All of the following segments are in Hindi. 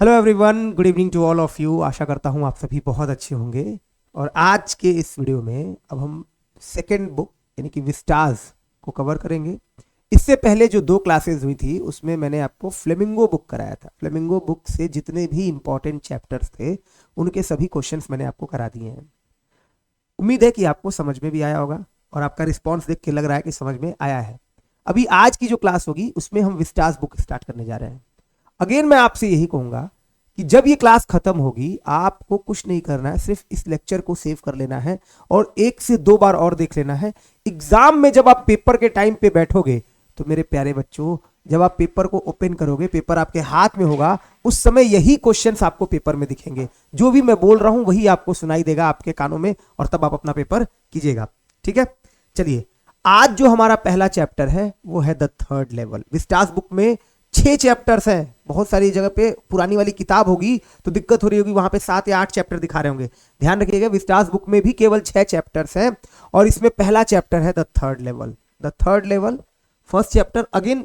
Hello everyone, good evening to all of you. आशा करता हूँ आप सभी बहुत अच्छे होंगे। और आज के इस वीडियो में अब हम सेकेंड बुक यानी कि विस्टाज को कवर करेंगे। इससे पहले जो 2 क्लासेस हुई थी उसमें मैंने आपको फ्लेमिंगो बुक कराया था। फ्लेमिंगो बुक से जितने भी इंपॉर्टेंट चैप्टर्स थे उनके सभी क्वेश्चंस मैंने आपको करा दिए हैं। उम्मीद है कि आपको समझ में भी आया होगा और आपका रिस्पॉन्स देख के लग रहा है कि समझ में आया है। अभी आज की जो क्लास होगी उसमें हम विस्टाज बुक स्टार्ट करने जा रहे हैं। अगेन मैं आपसे यही कहूंगा कि जब ये क्लास खत्म होगी आपको कुछ नहीं करना है, सिर्फ इस लेक्चर को सेव कर लेना है और 1 से 2 बार और देख लेना है। एग्जाम में जब आप पेपर के टाइम पे बैठोगे तो मेरे प्यारे बच्चों, जब आप पेपर को ओपन करोगे, पेपर आपके हाथ में होगा, उस समय यही क्वेश्चंस आपको पेपर में दिखेंगे। जो भी मैं बोल रहा हूं वही आपको सुनाई देगा आपके कानों में और तब आप अपना पेपर कीजिएगा। ठीक है, चलिए आज जो हमारा पहला चैप्टर है वो है the third level. Vistas book में 6 चैप्टर्स हैं। बहुत सारी जगह पे पुरानी वाली किताब होगी तो दिक्कत हो रही होगी, वहां पे 7 या 8 चैप्टर दिखा रहे होंगे। ध्यान रखिएगा, विस्टास बुक में भी केवल 6 चैप्टर्स हैं और इसमें पहला चैप्टर है the third level. The third level first chapter. Again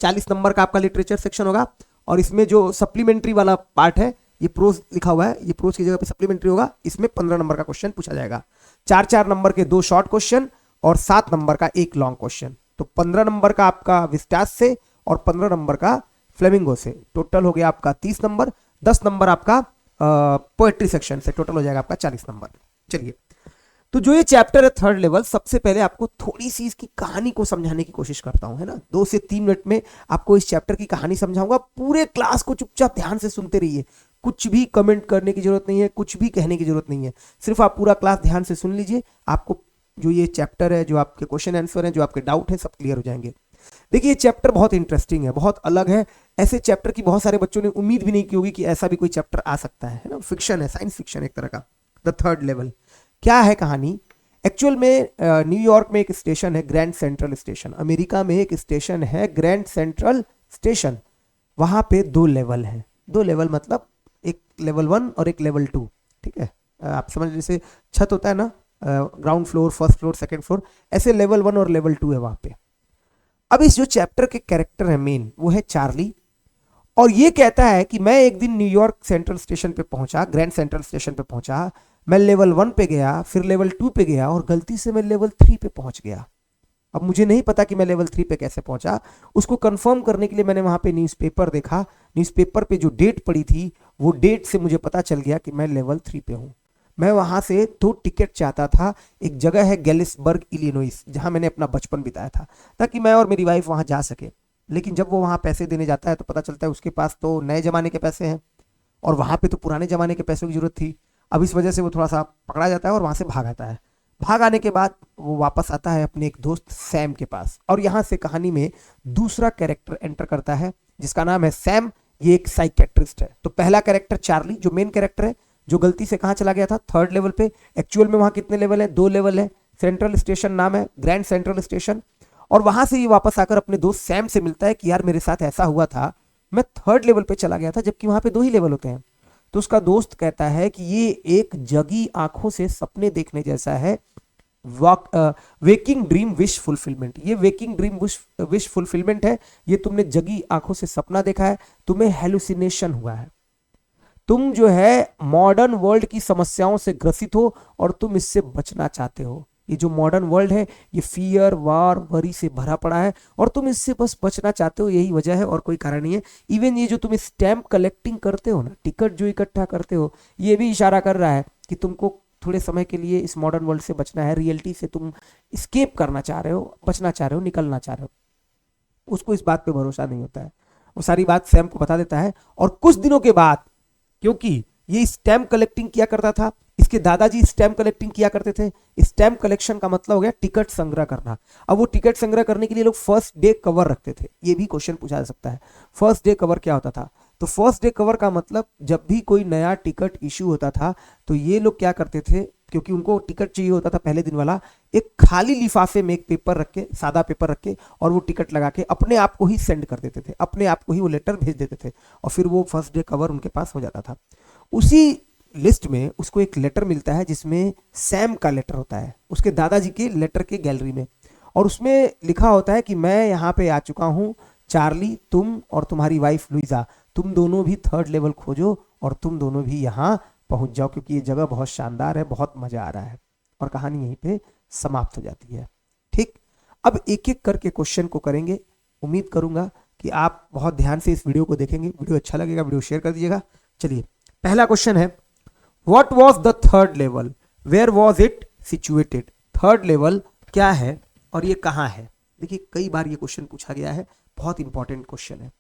40 number का आपका लिटरेचर सेक्शन होगा और इसमें जो सप्लीमेंट्री वाला पार्ट है, ये प्रोज लिखा हुआ है, ये प्रोज की जगह पे सप्लीमेंट्री होगा। इसमें 15 नंबर का क्वेश्चन पूछा जाएगा। 4-4 नंबर के 2 शॉर्ट क्वेश्चन और 7 नंबर का 1 लॉन्ग क्वेश्चन। तो 15 नंबर का आपका विस्टास से और 15 नंबर का फ्लेमिंगो से, टोटल हो गया आपका 30 नंबर। 10 नंबर आपका पोएट्री सेक्शन से, टोटल हो जाएगा आपका 40 नंबर। चलिए, तो जो ये चैप्टर है थर्ड लेवल, सबसे पहले आपको थोड़ी सी इसकी कहानी को समझाने की कोशिश करता हूं, है ना। 2 से 3 मिनट में आपको इस चैप्टर की कहानी समझाऊंगा। पूरे क्लास को चुपचाप ध्यान से सुनते रहिए, कुछ भी कमेंट करने की जरूरत नहीं है, कुछ भी कहने की जरूरत नहीं है। सिर्फ आप पूरा क्लास ध्यान से सुन लीजिए, आपको जो ये चैप्टर है, जो आपके क्वेश्चन आंसर है, जो आपके डाउट है, सब क्लियर हो जाएंगे। देखिए, ये चैप्टर बहुत इंटरेस्टिंग है, बहुत अलग है। ऐसे चैप्टर की बहुत सारे बच्चों ने उम्मीद भी नहीं की होगी कि ऐसा भी कोई चैप्टर आ सकता है ना। फिक्शन है, साइंस फिक्शन एक तरह का। द थर्ड लेवल क्या है कहानी? एक्चुअल में न्यूयॉर्क में एक स्टेशन है, ग्रैंड सेंट्रल स्टेशन। अमेरिका में एक स्टेशन है ग्रैंड सेंट्रल स्टेशन। वहां पे 2 लेवल हैं। 2 लेवल मतलब एक लेवल 1 और एक लेवल 2। ठीक है, आप समझ, जैसे छत होता है ना, ground floor, first floor, second floor, ऐसे लेवल 1 और लेवल 2 है वहां पे। अब इस जो चैप्टर के कैरेक्टर है मेन, वो है चार्ली। और ये कहता है कि मैं एक दिन न्यूयॉर्क सेंट्रल स्टेशन पे पहुंचा, ग्रैंड सेंट्रल स्टेशन पे पहुंचा। मैं लेवल 1 पे गया, फिर लेवल 2 पे गया और गलती से मैं लेवल 3 पे पहुंच गया। अब मुझे नहीं पता कि मैं लेवल 3 पे कैसे पहुंचा। उसको कंफर्म करने के लिए मैंने वहां पे न्यूज़पेपर देखा। न्यूज़पेपर पे जो डेट पड़ी थी, वो डेट से मुझे पता चल गया कि मैं लेवल 3 पे हूं। मैं वहां से 2 टिकट चाहता था। एक जगह है गैलिसबर्ग इलिनॉइस, जहां मैंने अपना बचपन बिताया था, ताकि मैं और मेरी वाइफ वहां जा सके। लेकिन जब वो वहां पैसे देने जाता है तो पता चलता है उसके पास तो नए जमाने के पैसे हैं और वहां पे तो पुराने जमाने के पैसों की जरूरत थी। अब इस वजह से वो थोड़ा सा पकड़ा जाता है और वहां से भाग आता है। भाग आने के बाद वो वापस आता है अपने एक दोस्त सैम के पास। और यहां से कहानी में दूसरा कैरेक्टर एंटर करता है जिसका नाम है सैम। ये एक साइकेट्रिस्ट है। तो पहला कैरेक्टर चार्ली, जो मेन कैरेक्टर है, जो गलती से कहां चला गया था, थर्ड लेवल पे। एक्चुअल में वहां कितने लेवल है? 2 लेवल है। सेंट्रल स्टेशन नाम है, ग्रैंड सेंट्रल स्टेशन। और वहां से ये वापस आकर अपने दोस्त सैम से मिलता है कि यार मेरे साथ ऐसा हुआ था, मैं थर्ड लेवल पे चला गया था, जबकि वहां पे 2 ही लेवल होते हैं। तो उसका दोस्त कहता है कि ये एक जगी आंखों से सपने देखने जैसा है, वेकिंग ड्रीम विश फुलफिलमेंट। ये वेकिंग ड्रीम विश फुलफिलमेंट है। ये तुमने जगी आंखों से सपना देखा है, तुम्हें हेलुसिनेशन हुआ है, तुम जो है मॉडर्न वर्ल्ड की समस्याओं से ग्रसित हो और तुम इससे बचना चाहते हो। ये जो मॉडर्न वर्ल्ड है ये फियर, वार, वरी से भरा पड़ा है और तुम इससे बस बचना चाहते हो, यही वजह है और कोई कारण नहीं है। इवन ये जो तुम स्टैम्प कलेक्टिंग करते हो ना, टिकट जो इकट्ठा करते हो, ये भी इशारा कर रहा है कि तुमको थोड़े समय के लिए इस मॉडर्न वर्ल्ड से बचना है। रियलिटी से तुम स्केप करना चाह रहे हो, बचना चाह रहे हो, निकलना चाह रहे हो। उसको इस बात पे भरोसा नहीं होता है। वो सारी बात सैम को बता देता है और कुछ दिनों के बाद, क्योंकि ये स्टैम्प कलेक्टिंग किया करता था, इसके दादाजी स्टैम्प कलेक्टिंग किया करते थे। स्टैम्प कलेक्शन का मतलब हो गया टिकट संग्रह करना। अब वो टिकट संग्रह करने के लिए लोग फर्स्ट डे कवर रखते थे। ये भी क्वेश्चन पूछा जा सकता है, फर्स्ट डे कवर क्या होता था? तो फर्स्ट डे कवर का मतलब जब भी कोई नया टिकट इश्यू होता था तो ये लोग क्या करते थे, क्योंकि उनको टिकट चाहिए होता था पहले दिन वाला, एक खाली लिफाफे में एक पेपर रख के, सादा पेपर रख के, और वो टिकट लगा के अपने आप को ही सेंड कर देते थे, अपने आप को ही वो लेटर भेज देते थे और फिर वो फर्स्ट डे कवर उनके पास हो जाता था। उसी लिस्ट में उसको एक लेटर मिलता है जिसमें सैम का लेटर होता है, उसके दादाजी के लेटर के गैलरी में। और उसमें लिखा होता है कि मैं यहाँ पे आ चुका हूँ, चार्ली, तुम और तुम्हारी वाइफ लुइजा, तुम दोनों भी थर्ड लेवल खोजो और तुम दोनों भी यहाँ पहुंच जाओ, क्योंकि ये जगह बहुत शानदार है, बहुत मजा आ रहा है। और कहानी यहीं पे समाप्त हो जाती है। ठीक, अब एक एक करके क्वेश्चन को करेंगे। उम्मीद करूंगा कि आप बहुत ध्यान से इस वीडियो को देखेंगे। वीडियो अच्छा लगेगा वीडियो शेयर कर दीजिएगा। चलिए, पहला क्वेश्चन है, what was the third level, where was it situated. Third level क्या है और ये कहाँ है। देखिए, कई बार ये क्वेश्चन पूछा गया है, बहुत इंपॉर्टेंट क्वेश्चन है।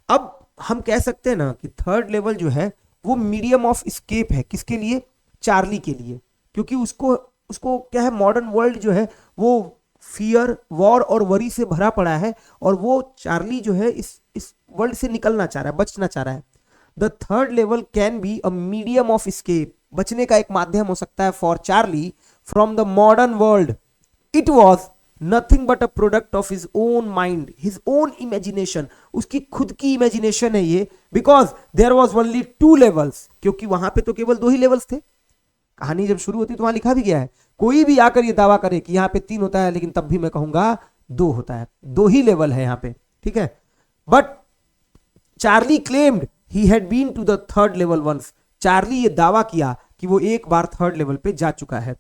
अब हम कह सकते हैं ना कि थर्ड लेवल जो है वो मीडियम ऑफ स्केप है। किसके लिए? चार्ली के लिए, क्योंकि उसको उसको क्या है, मॉडर्न वर्ल्ड जो है वो फियर, वॉर और वरी से भरा पड़ा है, और वो चार्ली जो है इस वर्ल्ड से निकलना चाह रहा है, बचना चाह रहा है। The third level can be a medium of escape, बचने का एक माध्यम हो सकता है for Charlie from the modern world. It was nothing but a product of his own mind, his own imagination, उसकी खुद की इमेजिनेशन है ये। Because there was only 2 levels, क्योंकि वहां पे तो केवल 2 ही लेवल्स थे। कहानी जब शुरू होती है तो वहां लिखा भी गया है, कोई भी आकर ये दावा करे कि यहाँ पे 3 होता है, लेकिन तब भी मैं कहूंगा 2 होता है, 2 ही लेवल है यहाँ पे। ठीक है, but Charlie claimed he had been to the third level once. Charlie ये दावा किया कि वो एक बार थर्ड लेवल पे जा चुका है।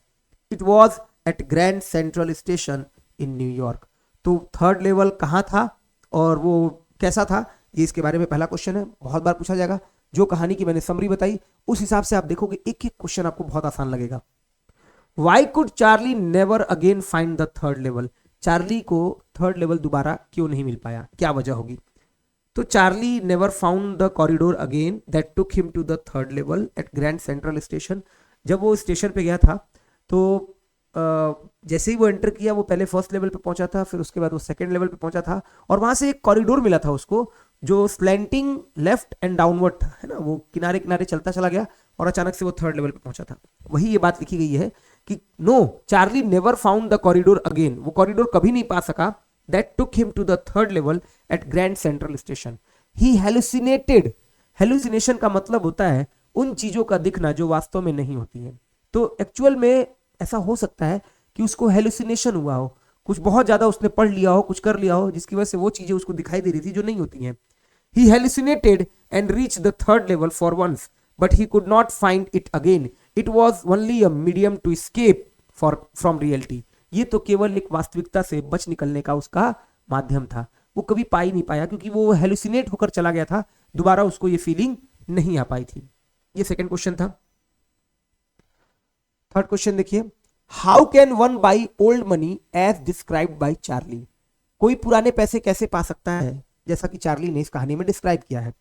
It was at Grand Central station in New York. तो थर्ड लेवल कहाँ था और वो कैसा था, ये इसके बारे में पहला क्वेश्चन है, बहुत बार पूछा जाएगा। जो कहानी की मैंने समरी बताई उस हिसाब से आप देखोगे एक एक क्वेश्चन आपको बहुत आसान लगेगा। Why could Charlie never again find the third level. Charlie को थर्ड लेवल दोबारा क्यों नहीं मिल पाया, क्या वजह होगी? तो Charlie never found the corridor again that took him to the third level at Grand Central station. जब वो स्टेशन पे गया था तो जैसे ही वो एंटर किया, वो पहले फर्स्ट लेवल पे पहुंचा था, फिर उसके बाद वो सेकंड लेवल पे पहुंचा था, और वहां से एक कॉरिडोर मिला था उसको जो स्लैंटिंग लेफ्ट एंड डाउनवर्ड था, है ना, वो किनारे किनारे चलता चला गया और अचानक से वो थर्ड लेवल पे पहुंचा था। वही ये बात लिखी गई है कि no, Charlie never found the corridor again, वो कॉरिडोर कभी नहीं पा सका, that took him to the third level at Grand Central Station. He hallucinated. Hallucination का मतलब होता है उन चीजों का दिखना जो वास्तव में नहीं होती है। तो एक्चुअल में ऐसा हो सकता है कि उसको हेलुसिनेशन हुआ हो, कुछ बहुत ज्यादा उसने पढ़ लिया हो, कुछ कर लिया हो, जिसकी वजह से वो चीजें उसको दिखाई दे रही थी जो नहीं होती हैं। He hallucinated and reached the third level for once, but he could not find it again. It was only a medium to escape from reality. ये तो केवल एक वास्तविकता से बच निकलने का उसका माध्यम था, वो कभी पा ही नहीं पाया, क्योंकि वो हेलुसिनेट होकर चला गया था, दोबारा उसको ये फीलिंग नहीं आ पाई थी। ये सेकंड क्वेश्चन था। थर्ड क्वेश्चन देखिए, how can one buy old money as described by Charlie. कोई पुराने पैसे कैसे पा सकता है जैसा कि चार्ली ने इस कहानी में डिस्क्राइब किया है।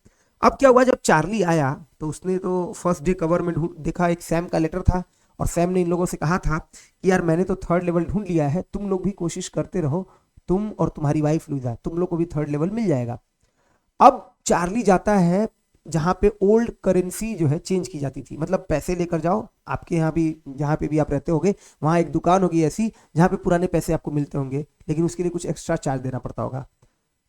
अब क्या हुआ, जब चार्ली आया तो उसने तो फर्स्ट डे कवर में देखा एक सैम का लेटर था, और सैम ने इन लोगों से कहा था कि यार मैंने तो थर्ड लेवल ढूंढ लिया है, तुम लोग भी कोशिश करते रहो, तुम और तुम्हारी वाइफ लुइजा, तुम लोग को भी थर्ड लेवल मिल जाएगा। अब चार्ली जाता है जहां पे ओल्ड करेंसी जो है चेंज की जाती थी, मतलब पैसे लेकर जाओ, आपके यहाँ भी जहाँ पे भी आप रहते होंगे वहां एक दुकान होगी ऐसी जहाँ पे पुराने पैसे आपको मिलते होंगे, लेकिन उसके लिए कुछ एक्स्ट्रा चार्ज देना पड़ता होगा।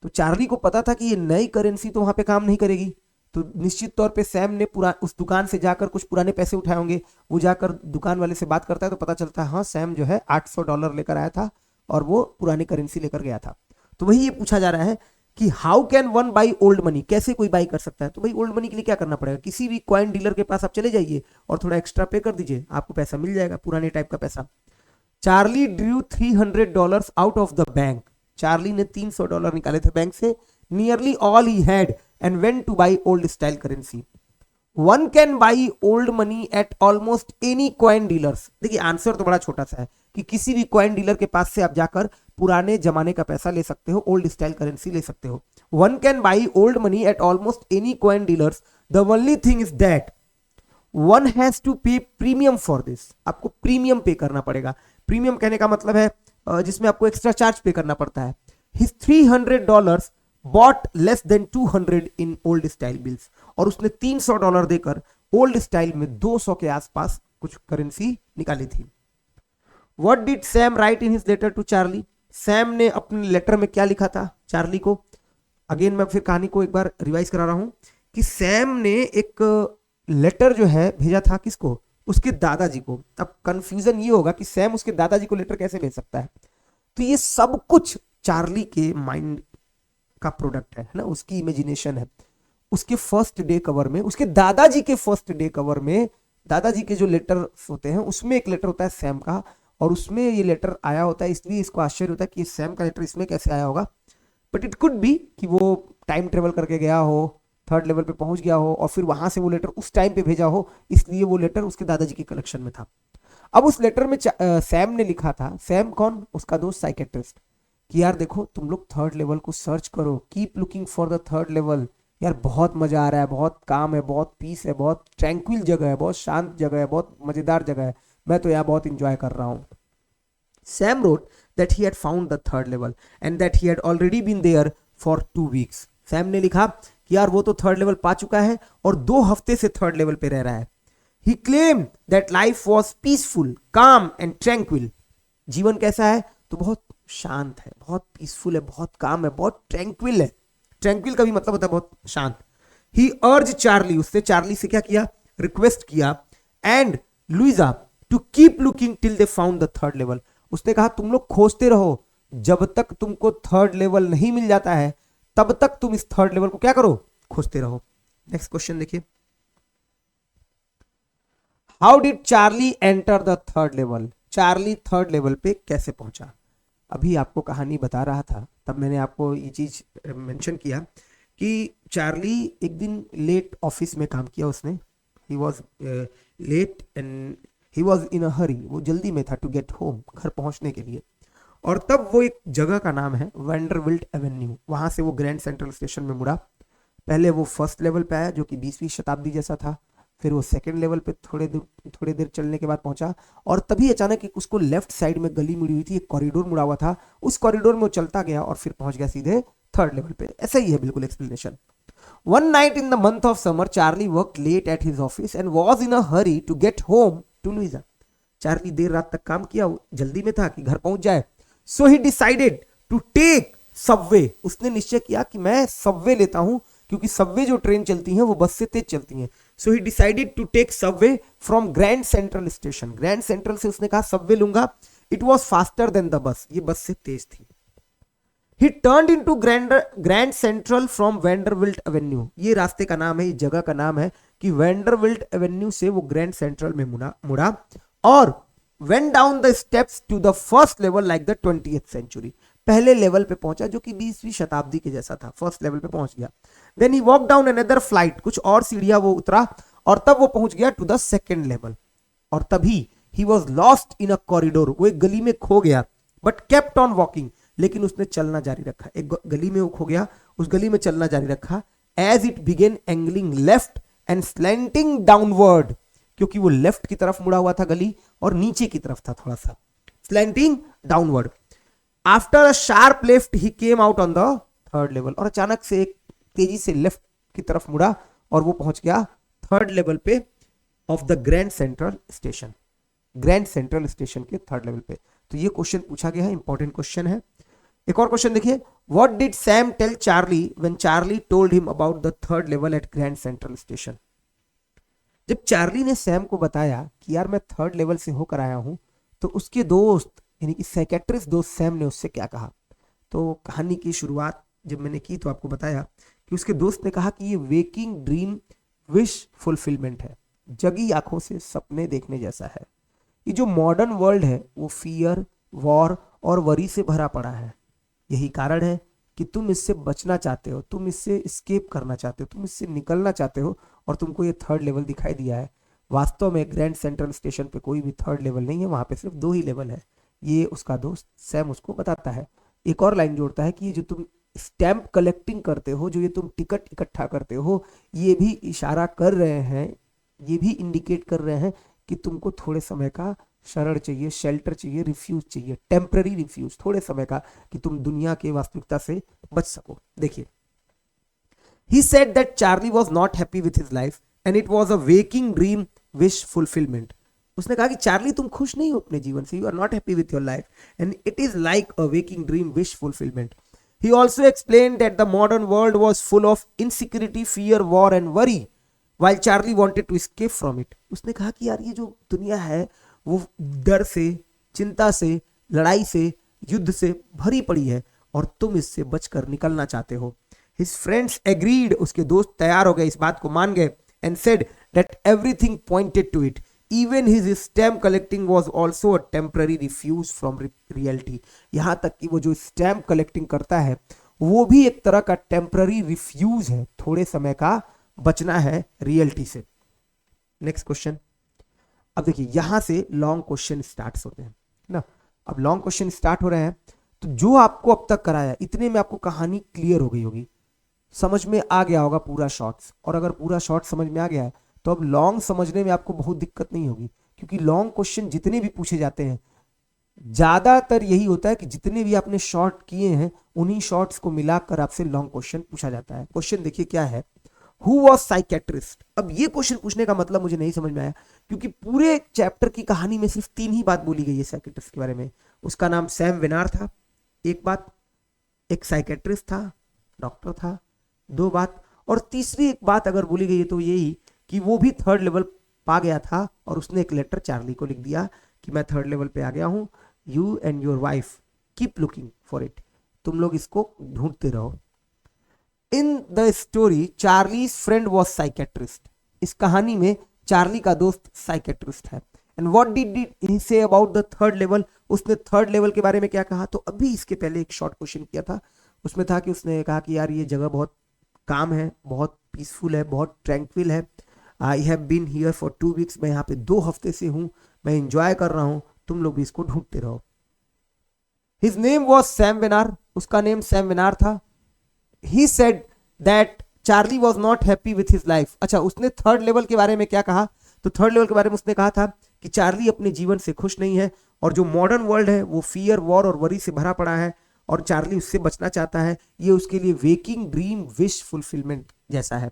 तो चार्ली को पता था कि ये नई करेंसी तो वहां पे काम नहीं करेगी, तो निश्चित तौर पे सैम ने उस दुकान से जाकर कुछ पुराने पैसे उठाए होंगे। वो जाकर दुकान वाले से बात करता है तो पता चलता है हाँ, सैम जो है $800 लेकर आया था और वो पुरानी करेंसी लेकर गया था। तो वही ये पूछा जा रहा है कि how can one buy old money, कैसे कोई बाई कर सकता है। तो भाई ओल्ड मनी के लिए क्या करना पड़ेगा, किसी भी कॉइन डीलर के पास आप चले जाइए और थोड़ा एक्स्ट्रा पे कर दीजिए, आपको पैसा मिल जाएगा, पुराने टाइप का पैसा। Charlie Drew $300 out of the bank. Charlie ने $300 निकाले थे बैंक से, nearly all he had, and went two by old style currency. One can buy old money at almost any coin dealers. देखिए आंसर तो बड़ा छोटा सा है कि किसी भी कॉइन डीलर के पास से आप जाकर पुराने जमाने का पैसा ले सकते हो, ओल्ड स्टाइल करेंसी ले सकते हो। One can buy old money at almost any coin dealers, the only thing is that one has to pay premium for this. आपको प्रीमियम पे करना पड़ेगा। प्रीमियम कहने का मतलब है जिसमें आपको एक्स्ट्रा चार्ज पे करना पड़ता है। His $300 bought less than 200 in old style bills, और उसने $300 देकर ओल्ड स्टाइल में 200 के आसपास कुछ करेंसी निकाली थी। What did Sam write in his letter to Charlie. Sam ने अपने लेटर में क्या लिखा था चार्ली को। अगेन मैं फिर कहानी को एक बार रिवाइज करा रहा हूं कि सैम ने एक लेटर जो है भेजा था किसको, उसके दादाजी को। अब कंफ्यूजन ये होगा कि सैम उसके दादाजी को लेटर कैसे भेज सकता है। तो ये सब कुछ चार्ली के माइंड का प्रोडक्ट है ना, उसकी इमेजिनेशन है। उसके फर्स्ट डे कवर में, उसके दादाजी के फर्स्ट डे कवर में, दादाजी के जो लेटर होते हैं उसमें एक लेटर होता है सैम का, और उसमें ये लेटर आया होता है, इसलिए इसको आश्चर्य होता है कि सैम का लेटर इसमें कैसे आया होगा। बट इट कुड बी कि वो टाइम ट्रेवल करके गया हो, थर्ड लेवल पे पहुंच गया हो, और फिर वहां से वो लेटर उस टाइम पे भेजा हो, इसलिए वो लेटर उसके दादाजी की कलेक्शन में था। अब उस लेटर में सैम ने लिखा था, सैम कौन, उसका दोस्त साइकेट्रिस्ट, कि यार देखो तुम लोग थर्ड लेवल को सर्च करो, keep looking for the third level, यार बहुत मजा आ रहा है, बहुत काम है, बहुत पीस है, बहुत ट्रैंक्विल जगह है, बहुत शांत जगह है, बहुत मजेदार जगह है, मैं तो यहाँ बहुत इंजॉय कर रहा हूँ। Sam wrote that he had found the third level and that he had already been there for 2 weeks. Sam ने लिखा कि यार वो तो थर्ड लेवल पा चुका है और 2 हफ्ते से थर्ड लेवल पे रह रहा है। He claimed that life was peaceful, calm and tranquil. जीवन कैसा है, तो बहुत शांत है, बहुत पीसफुल है, बहुत काम है, बहुत ट्रैंक्विल है। ट्रैंक्विल का भी मतलब होता है बहुत शांत। He urged चार्ली, उसने चार्ली से क्या किया, रिक्वेस्ट किया, and Louisa to keep looking till they found the third level. उसने कहा तुम लोग खोजते रहो, जब तक तुमको थर्ड लेवल नहीं मिल जाता है तब तक तुम इस थर्ड लेवल को क्या करो, खोजते रहो। नेक्स्ट क्वेश्चन देखिए, how did Charlie enter the third level, Charlie third level पे कैसे पहुंचा। अभी आपको कहानी बता रहा था तब मैंने आपको ये चीज मेंशन किया कि चार्ली एक दिन लेट ऑफिस में काम किया उसने, he was late and he was in a hurry, वो जल्दी में था टू गेट होम, घर पहुंचने के लिए। और तब वो एक जगह का नाम है वेंडरविल्ट एवेन्यू, वहां से वो ग्रैंड सेंट्रल स्टेशन में मुड़ा। पहले वो फर्स्ट लेवल पे आया जो कि 20वीं शताब्दी जैसा था, फिर वो सेकंड लेवल पे थोड़ी देर चलने के बाद पहुंचा, और तभी अचानक एक उसको लेफ्ट साइड में गली मुड़ी हुई थी, एक कॉरिडोर मुड़ा हुआ था, उस कॉरिडोर में वो चलता गया और फिर पहुंच गया सीधे थर्ड लेवल पे। ऐसा ही है बिल्कुल explanation. One night in the month of summer, Charlie worked late at his office and was in a hurry to get home to Louisa. Charlie देर रात तक काम किया, जल्दी में था कि घर पहुंच जाए। So he decided to take Subway, उसने निश्चय किया कि मैं सबवे लेता हूं, क्योंकि सबवे जो ट्रेन चलती हैं वो बस से तेज चलती हैं। So he decided to take subway from Grand Central Station. Grand Central से उसने कहा सबवे लूंगा, it was faster than the bus, ये बस से तेज थी। He turned into Grand Central from Vanderbilt Avenue. ये रास्ते का नाम है, ये जगह का नाम है कि Vanderbilt Avenue से वो ग्रैंड सेंट्रल में मुड़ा और went down the steps to the first level like the 20th century. पहले लेवल पे पहुंचा जो कि 20वीं शताब्दी के जैसा था, फर्स्ट लेवल पे पहुंच गया। Then he walked down another flight, कुछ और सीढ़ियां वो उतरा और तब वो पहुंच गया to the second level। और तभी he was lost in a corridor, वो एक गली में खो गया, but kept on walking, लेकिन उसने चलना जारी रखा। एक गली में वो खो गया, उस गली में चलना जारी रखा। As it began angling left and slanting downward, क्योंकि वो लेफ्ट की तरफ मुड़ा हुआ था गली और नीचे की तरफ था थोड़ा सा, slanting downward. After a sharp left he came out on the third level, और अचानक से एक तेजी से लेफ्ट की तरफ मुड़ा और वो पहुंच गया थर्ड लेवल पे of the grand Central station, grand Central station के थर्ड लेवल पे। तो ये क्वेश्चन पूछा गया है, इंपॉर्टेंट क्वेश्चन है। एक और क्वेश्चन देखिए, what did Sam tell Charlie when Charlie told him about the third level at Grand Central station. जब चार्ली ने सैम को बताया कि यार मैं थर्ड लेवल से होकर आया हूं, तो उसके दोस्त यानी कि साइकेट्रिस्ट दोस्त सैम ने उससे क्या कहा। तो कहानी की शुरुआत जब मैंने की तो आपको बताया कि उसके दोस्त ने कहा कि ये वेकिंग ड्रीम विश फुलफिलमेंट है, जगी आंखों से सपने देखने जैसा है। ये जो मॉडर्न वर्ल्ड है वो फियर, वॉर और वरी से भरा पड़ा है। यही कारण है कि तुम इससे बचना चाहते हो, तुम इससे एस्केप करना चाहते हो, तुम इससे निकलना चाहते हो, और तुमको ये थर्ड लेवल दिखाई दिया है। वास्तव में ग्रैंड सेंट्रल स्टेशन पे कोई भी थर्ड लेवल नहीं है, वहां पे सिर्फ 2 ही लेवल है। ये उसका दोस्त सैम उसको बताता है। एक और लाइन जोड़ता है कि ये जो तुम स्टैंप कलेक्टिंग करते हो, जो ये तुम टिकट इकट्ठा करते हो, ये भी इशारा कर रहे हैं, ये भी इंडिकेट कर रहे हैं कि तुमको थोड़े समय का शरण चाहिए, शेल्टर चाहिए, रिफ्यूज चाहिए, टेम्पररी रिफ्यूज, थोड़े समय का, कि तुम दुनिया के वास्तविकता से बच सको। देखिए, he said that Charlie was not happy with his life and it was a waking dream wish fulfillment. उसने कहा कि चार्ली तुम खुश नहीं हो अपने जीवन से, you are not happy with your life and it is like a waking dream wish fulfillment. He also explained that the modern world was full of insecurity, fear, war and worry while Charlie wanted to escape from it. उसने कहा कि यार ये जो दुनिया है वो डर से, चिंता से, लड़ाई से, युद्ध से भरी पड़ी है, और तुम इससे बचकर निकलना चाहते हो। हिज फ्रेंड्स एग्रीड, उसके दोस्त तैयार हो गए, इस बात को मान गए, and said that everything pointed to it, even his stamp collecting was also a temporary refuge from reality. यहां तक कि वो जो स्टैम्प कलेक्टिंग करता है वो भी एक तरह का टेम्पररी रिफ्यूज है, थोड़े समय का बचना है रियलिटी से। Next question. अब देखिए यहां से लॉन्ग क्वेश्चन स्टार्ट होते हैं ना। अब लॉन्ग क्वेश्चन स्टार्ट हो रहे हैं, तो जो आपको अब तक कराया इतने में आपको कहानी क्लियर हो गई होगी, समझ में आ गया होगा पूरा शॉर्ट्स। और अगर पूरा शॉर्ट समझ में आ गया है तो अब लॉन्ग समझने में आपको बहुत दिक्कत नहीं होगी, क्योंकि लॉन्ग क्वेश्चन जितने भी पूछे जाते हैं ज्यादातर यही होता है कि जितने भी आपने शॉर्ट किए हैं उन्हीं शॉर्ट्स को मिलाकर आपसे लॉन्ग क्वेश्चन पूछा जाता है। क्वेश्चन देखिए क्या है, हु वॉज साइकेट्रिस्ट। अब ये क्वेश्चन पूछने का मतलब मुझे नहीं समझ में आया, क्योंकि पूरे चैप्टर की कहानी में सिर्फ 3 ही बात बोली गई है साइकेट्रिस्ट के बारे में। उसका नाम सैम वेनार था, एक बात, एक साइकेट्रिस्ट था, डॉक्टर था, 2 बात, और तीसरी एक बात अगर बोली गई है तो यही कि वो भी 3rd लेवल पा गया था और उसने एक लेटर चार्ली को लिख दिया कि मैं 3rd लेवल पे आ गया हूं, you and your wife keep looking for it, तुम लोग इसको ढूंढते रहो। In the story Charlie's friend was psychiatrist. इस कहानी में चार्ली का दोस्त साइकेट्रिस्ट है। And what did he say about the 3rd level, उसने 3rd लेवल के बारे में क्या कहा। तो अभी इसके पहले एक शॉर्ट क्वेश्चन किया था, उसमें था कि उसने कहा कि यार ये जगह बहुत काम है, बहुत पीसफुल है, बहुत ट्रैंक्विल है, I have been here for 2 weeks, मैं यहाँ पे 2 हफ्ते से हूँ, मैं इंजॉय कर रहा हूँ, तुम लोग भी इसको ढूंढते रहो। हिज नेम वॉज सैम वेनार, उसका नेम सैम वेनार था। He said that Charlie was not happy with his life. अच्छा, उसने 3rd लेवल के बारे में क्या कहा, तो 3rd लेवल के बारे में उसने कहा था कि चार्ली अपने जीवन से खुश नहीं है, और जो मॉडर्न वर्ल्ड है वो फियर, वॉर और वरी से भरा पड़ा है, और चार्ली उससे बचना चाहता है। ये उसके लिए वेकिंग ड्रीम विश फुलफिलमेंट जैसा है।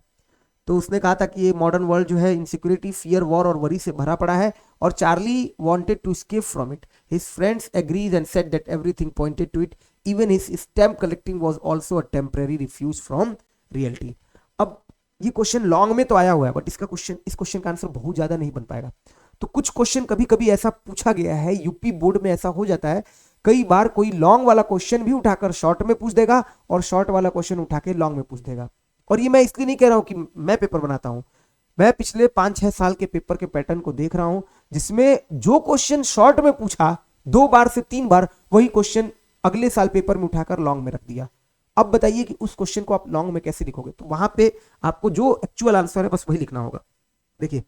तो उसने कहा था कि ये मॉडर्न वर्ल्ड जो है इनसिक्योरिटी, फियर, वॉर और वरी से भरा पड़ा है, और Charlie wanted to escape from it. His friends agreed and said that everything pointed to it, even his stamp collecting was also a temporary refuge from reality. अब ये क्वेश्चन लॉन्ग में तो आया हुआ है, बट इस क्वेश्चन का आंसर बहुत ज्यादा नहीं बन पाएगा। तो कुछ क्वेश्चन कभी कभी ऐसा पूछा गया है, यूपी बोर्ड में ऐसा हो जाता है, कई बार कोई लॉन्ग वाला क्वेश्चन भी उठाकर शॉर्ट में पूछ देगा और शॉर्ट वाला क्वेश्चन उठा के लॉन्ग में पूछ देगा। और ये मैं इसलिए नहीं कह रहा हूं कि मैं पेपर बनाता हूं, मैं पिछले 5-6 साल के पेपर के पैटर्न को देख रहा हूं, जिसमें जो क्वेश्चन शॉर्ट में पूछा 2 बार से 3 बार, वही क्वेश्चन अगले साल पेपर में उठाकर लॉन्ग में रख दिया। अब बताइए कि उस क्वेश्चन को आप लॉन्ग में कैसे लिखोगे। तो वहां पे आपको जो एक्चुअल आंसर है बस वही लिखना होगा। देखिए,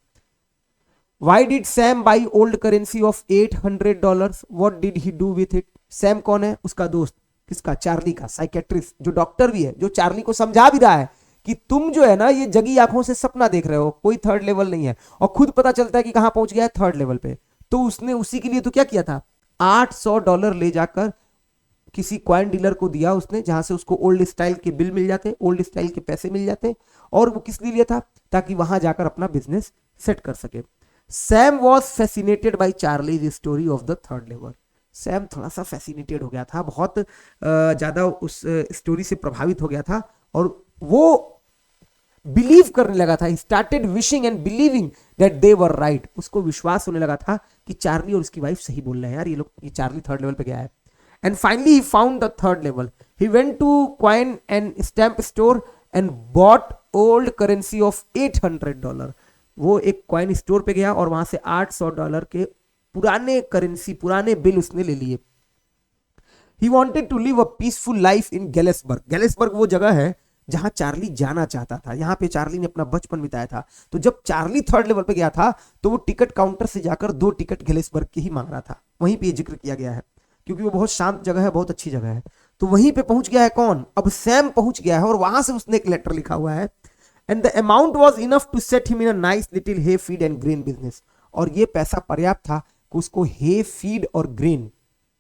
Why did Sam buy old currency of $800? What did he do with it? Sam कौन है, उसका दोस्त, किसका, चार्ली का, साइकेट्रिस्ट, जो डॉक्टर भी है, जो चार्ली को समझा भी रहा है कि तुम जो है ना ये जगी आंखों से सपना देख रहे हो, कोई 3rd लेवल नहीं है, और खुद पता चलता है कि कहां पहुंच गया है, 3rd लेवल पे। तो उसने उसी के लिए तो क्या किया था, $800 ले जाकर किसी क्वाइन डीलर को दिया उसने, जहां से उसको ओल्ड स्टाइल के बिल मिल जाते, ओल्ड स्टाइल के पैसे मिल जाते, और वो किस लिए लिया था, ताकि वहां जाकर अपना बिजनेस सेट कर सके। Sam was fascinated by Charlie story of the 3rd level. Sam थोड़ा सा फैसिनेटेड हो गया था, बहुत ज्यादा उस स्टोरी से प्रभावित हो गया था, और वो बिलीव करने लगा था, started wishing and believing that they were right. उसको विश्वास होने लगा था कि चार्ली और उसकी वाइफ सही बोल रहे हैं, यार ये चार्ली 3rd लेवल पे गया है। And finally he found the 3rd level. He went to coin and stamp store and bought old currency of $800। वो एक कॉइन स्टोर पे गया और वहां से $800 के पुराने करेंसी, पुराने बिल उसने ले लिए। He wanted to live a peaceful life in Galesburg. Galesburg वो जगह है जहां चार्ली जाना चाहता था, यहां पे चार्ली ने अपना बचपन बिताया था। तो जब चार्ली 3rd लेवल पे गया था तो वो टिकट काउंटर से जाकर 2 टिकट गैलेसबर्ग के ही मांग रहा था। वहीं पे जिक्र किया गया है, क्योंकि वो बहुत शांत जगह है, बहुत अच्छी जगह है। तो वहीं पे पहुंच गया है कौन, अब सैम पहुंच गया है, और वहां से उसने एक लेटर लिखा हुआ है। And the amount was enough to set him in a nice little hay feed and grain business। और ये पैसा पर्याप्त था कि उसको hay feed और grain,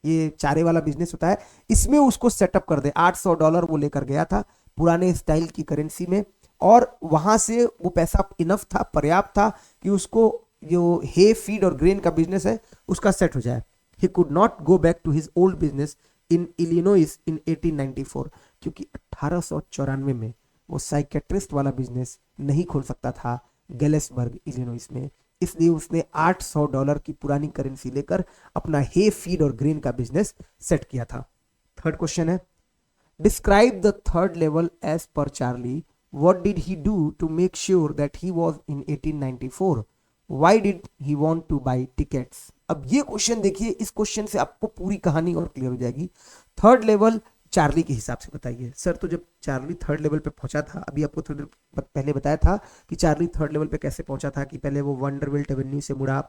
ये चारे वाला बिजनेस होता है, इसमें उसको सेटअप कर दे। $800 वो लेकर गया था पुराने स्टाइल की करेंसी में, और वहां से वो पैसा इनफ था, पर्याप्त था कि उसको जो hay feed और grain का बिजनेस है उसका सेट हो जाए। He could not go back to his old business in Illinois in 1894, क्योंकि 1894 में वो साइकेट्रिस्ट वाला बिजनेस नहीं खोल सकता था गैलेसबर्ग इलिनॉइस में। इसलिए उसने $800 की पुरानी करेंसी लेकर अपना हे फीड और ग्रेन का बिजनेस सेट किया था। 3rd क्वेश्चन है, describe the third level as per Charlie, what did he do to make sure that he was in 1894, why did he want to buy tickets। अब ये क्वेश्चन देखिए, इस क्वेश्चन से आपको पूरी कहानी और क्लियर हो जाएगी। थर्ड लेवल चार्ली के हिसाब से बताइए सर, तो जब चार्ली थर्ड लेवल पे पहुंचा था, अभी आपको थोड़ी देर पहले बताया था कि चार्ली थर्ड लेवल पे कैसे पहुंचा था, कि पहले वो वंडरविल्ट एवेन्यू से मुड़ा,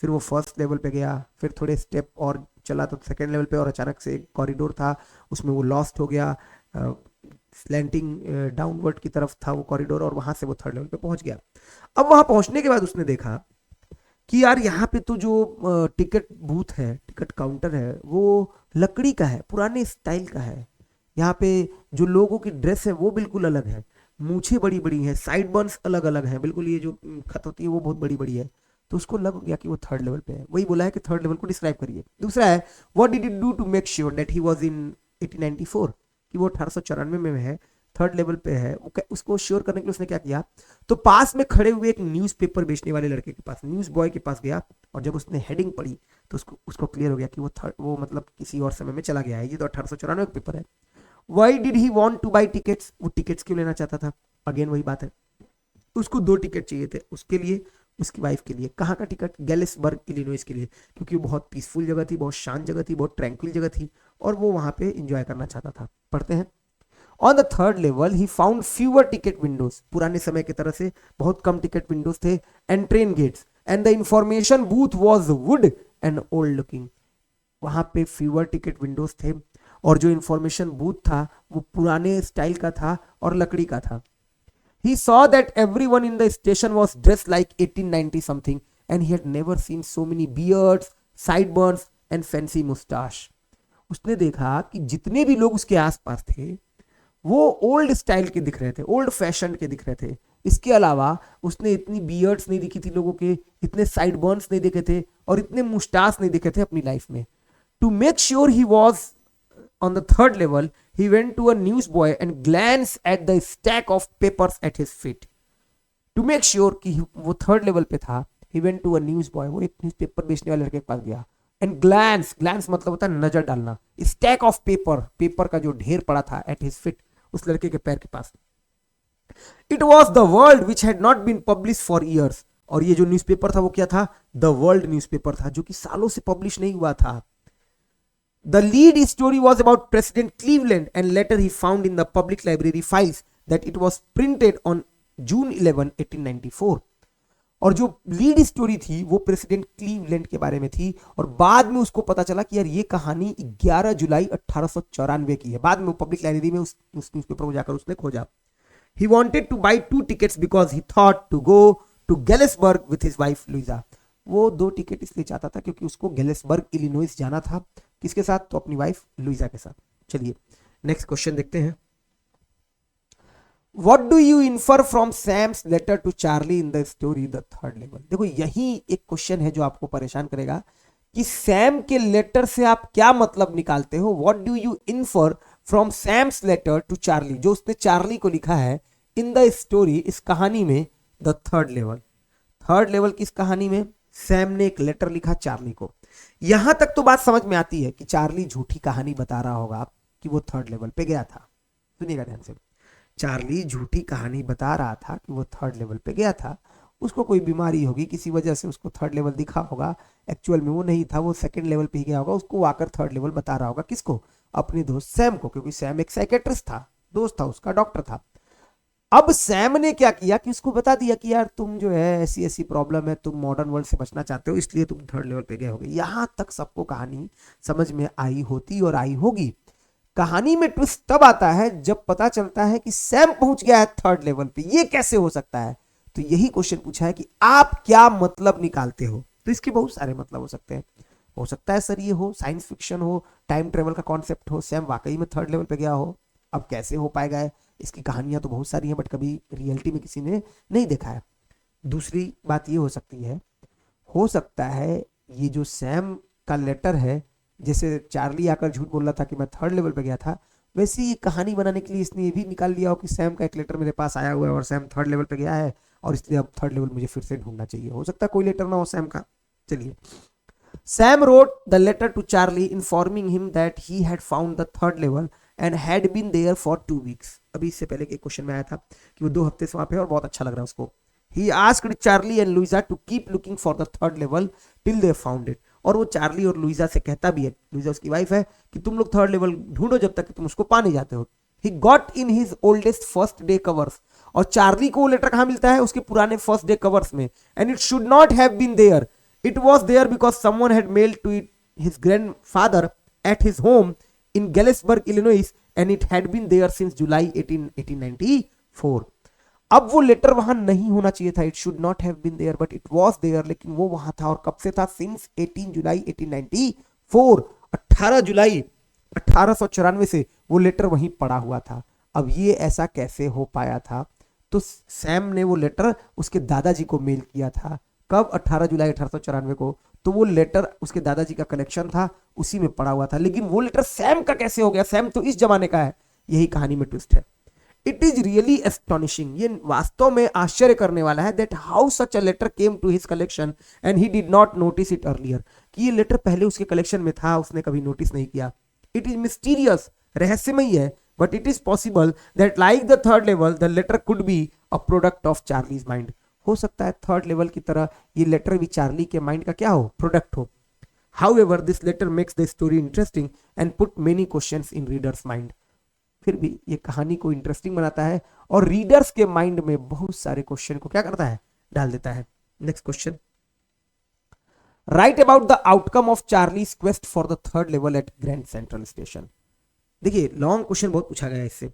फिर वो फर्स्ट लेवल पे गया, फिर थोड़े स्टेप और चला तो सेकेंड लेवल पे, और अचानक से एक कॉरिडोर था उसमें वो लॉस्ट हो गया, स्लैंटिंग डाउनवर्ड की तरफ था वो कॉरिडोर, और वहां से वो थर्ड लेवल पे पहुंच गया। अब वहां पहुंचने के बाद उसने देखा कि यार यहाँ पे तो जो टिकट बूथ है, टिकट काउंटर है, वो लकड़ी का है, पुराने स्टाइल का है। यहाँ पे जो लोगों की ड्रेस है वो बिल्कुल अलग है, मूछें बड़ी बड़ी हैं, साइड बर्न्स अलग अलग हैं, बिल्कुल ये जो खत होती है वो बहुत बड़ी बड़ी है। तो उसको लग गया कि वो थर्ड लेवल पे है, वही बोला है कि थर्ड लेवल को डिस्क्राइब करिए। दूसरा है what did it do to make sure that he was in 1894, कि वो 1894 में है, थर्ड लेवल पे है। उसको श्योर करने के लिए उसने क्या किया, तो पास में खड़े हुए एक न्यूज़पेपर बेचने वाले लड़के के पास, न्यूज़ बॉय के पास गया, और जब उसने हेडिंग पढ़ी तो उसको क्लियर हो गया कि वो मतलब किसी और समय में चला गया है, ये तो 1894 का पेपर है। Why did he want two by tickets, वो टिकट्स क्यों लेना चाहता था, अगेन वही बात है, उसको 2 टिकट चाहिए थे, उसके लिए, उसकी वाइफ के लिए। कहाँ का टिकट, गैलिसबर्ग इलिनॉइस के लिए, क्योंकि वो बहुत पीसफुल जगह थी, बहुत शांत जगह थी, बहुत ट्रैंक्विल जगह थी, और वो वहां पे एंजॉय करना चाहता था। पढ़ते हैं। On the third level he found fewer ticket windows, पुराने समय की तरह से बहुत कम टिकट विंडोज थे, and train gates, and the information booth was wood and old looking. वहां पे फ्यूअर टिकट विंडोज थे, और जो इंफॉर्मेशन बूथ था वो पुराने स्टाइल का था और लकड़ी का था। He saw that everyone in the station was dressed like 1890 something, and he had never seen so many beards, sideburns and fancy mustache। उसने देखा कि जितने भी लोग उसके आसपास थे वो ओल्ड स्टाइल के दिख रहे थे, ओल्ड फैशन के दिख रहे थे। इसके अलावा उसने इतनी बियर्ड्स नहीं दिखी थी लोगों के, इतने साइडबर्न्स नहीं दिखे थे, और इतने मुस्टास नहीं दिखे थे अपनी लाइफ में। To make sure he was on the third level, he went to a newsboy and glanced at the stack of papers at his feet। To make sure कि वो थर्ड लेवल पे था, he went to a newsboy, वो एक न्यूज़पेपर बेचने वाले लड़के के पास गया, and glance मतलब होता है नजर डालना, stack of पेपर का जो ढेर पड़ा था at his feet, उस लड़के के पैर के पास। It was the world which had not been published for years, और ये जो न्यूज़पेपर था वो क्या था, द वर्ल्ड न्यूज़पेपर था, जो कि सालों से पब्लिश नहीं हुआ था। The lead story was about President Cleveland, and later he found in the public library files that it was printed on June 11, 1894। और जो लीड स्टोरी थी वो प्रेसिडेंट क्लीवलैंड के बारे में थी, और बाद में उसको पता चला कि यार ये कहानी 11 जुलाई 1894 की है। बाद में वो पब्लिक लाइब्रेरी में उस न्यूज़पेपर को जाकर उसने खोजा। He wanted to buy 2 tickets because he thought to go to Galesburg with his wife Louisa। वो 2 टिकट इसलिए चाहता था क्योंकि उसको गेलेसबर्ग इलिनॉइस जाना था, किसके साथ, तो अपनी वाइफ लुइजा के साथ। चलिए नेक्स्ट क्वेश्चन देखते हैं। What do you infer from Sam's letter to Charlie in the story the third level। देखो यही एक क्वेश्चन है जो आपको परेशान करेगा कि सैम के लेटर से आप क्या मतलब निकालते हो। What do you infer from Sam's letter to Charlie, जो उसने चार्ली को लिखा है इन द स्टोरी, इस कहानी में, the third level. Third level की इस कहानी में सैम ने एक लेटर लिखा चार्ली को। यहां तक तो बात समझ में आती है कि चार्ली झूठी कहानी बता रहा होगा कि वो थर्ड लेवल पे गया था। सुनिएगा ध्यान से, चार्ली झूठी कहानी बता रहा था कि वो थर्ड लेवल पे गया था, उसको कोई बीमारी होगी, किसी वजह से उसको थर्ड लेवल दिखा होगा, एक्चुअल में वो नहीं था, वो सेकंड लेवल पे ही गया होगा, उसको आकर थर्ड लेवल बता रहा होगा। किसको, अपने दोस्त सैम को, क्योंकि सैम एक साइकेट्रिस्ट था, दोस्त था उसका, डॉक्टर था। अब सैम ने क्या किया कि उसको बता दिया कि यार तुम जो है ऐसी ऐसी प्रॉब्लम है, तुम मॉडर्न वर्ल्ड से बचना चाहते हो, इसलिए तुम थर्ड लेवल पे गए होगे। यहां तक सबको कहानी समझ में आई होती और आई होगी। कहानी में ट्विस्ट तब आता है जब पता चलता है कि सैम पहुंच गया है थर्ड लेवल पे। ये कैसे हो सकता है, तो यही क्वेश्चन पूछा है कि आप क्या मतलब निकालते हो। तो इसके बहुत सारे मतलब हो सकते हैं। हो सकता है सर ये हो साइंस फिक्शन हो, टाइम ट्रेवल का कॉन्सेप्ट हो, सैम वाकई में थर्ड लेवल पे गया हो। अब कैसे हो पाएगा, इसकी कहानियां तो बहुत सारी हैं, बट कभी रियलिटी में किसी ने नहीं देखा है। दूसरी बात ये हो सकती है, हो सकता है ये जो सैम का लेटर है, जैसे चार्ली आकर झूठ बोल रहा था कि मैं थर्ड लेवल पे गया था, वैसे ही कहानी बनाने के लिए इसने ये भी निकाल लिया हो कि सैम का एक लेटर मेरे पास आया हुआ है और सैम थर्ड लेवल पे गया है, और इसलिए अब थर्ड लेवल मुझे फिर से ढूंढना चाहिए। हो सकता है कोई लेटर ना हो सैम का। चलिए, Sam wrote the letter to Charlie informing him that he had found the third level and had been there for 2 weeks. अभी इससे पहले के क्वेश्चन में आया था कि वो 2 हफ्ते से वहां पे है और बहुत अच्छा लग रहा है उसको। He asked Charlie and Louisa to keep looking for the third level till they found it. और वो चार्ली और लुइजा से कहता भी है, लुइजा उसकी वाइफ है, कि तुम लोग थर्ड लेवल ढूंढो जब तक कि तुम उसको पा नहीं जाते हो। He got in his oldest first day covers. और चार्ली को वो लेटर कहां मिलता है? उसके पुराने फर्स्ट डे कवर्स में। And it should not have been there, it was there because someone had mailed to it his grandfather at his home in Galesburg Illinois and it had been there since July 1894। अब वो लेटर वहां नहीं होना चाहिए था, it should not have been there but it was there, लेकिन वो वहां था। और कब से था? सिंस 18 जुलाई 1894, 18 जुलाई 1894 से वो लेटर वहीं पड़ा हुआ था। अब ये ऐसा कैसे हो पाया था? तो सैम ने वो लेटर उसके दादाजी को मेल किया था। कब? 18 जुलाई 1894 को। तो वो लेटर उसके दादाजी का कलेक्शन था, उसी में पड़ा हुआ था। लेकिन वो लेटर सैम का कैसे हो गया? सैम तो इस जमाने का है। यही कहानी में ट्विस्ट है। इट इज रियली एस्टोनिशिंग, ये वास्तव में आश्चर्य करने वाला है, that how such a letter came to his collection and he did not notice it earlier, कि ये लेटर पहले उसके कलेक्शन में था, उसने कभी नोटिस नहीं किया। इट इज मिस्टीरियस, रहस्यमय है, but it is possible that like the third level the letter could be a product of Charlie's mind. हो सकता है थर्ड लेवल की तरह ये लेटर भी चार्ली के माइंड का क्या हो? प्रोडक्ट हो। However this letter makes the story interesting and put many questions in readers mind. फिर भी ये कहानी को इंटरेस्टिंग बनाता है और रीडर्स के माइंड में बहुत सारे क्वेश्चन को क्या करता है? डाल देता है। Next question, write about the outcome of Charlie's quest for the third level at Grand Central station. देखिए लॉन्ग क्वेश्चन बहुत पूछा गया है इससे।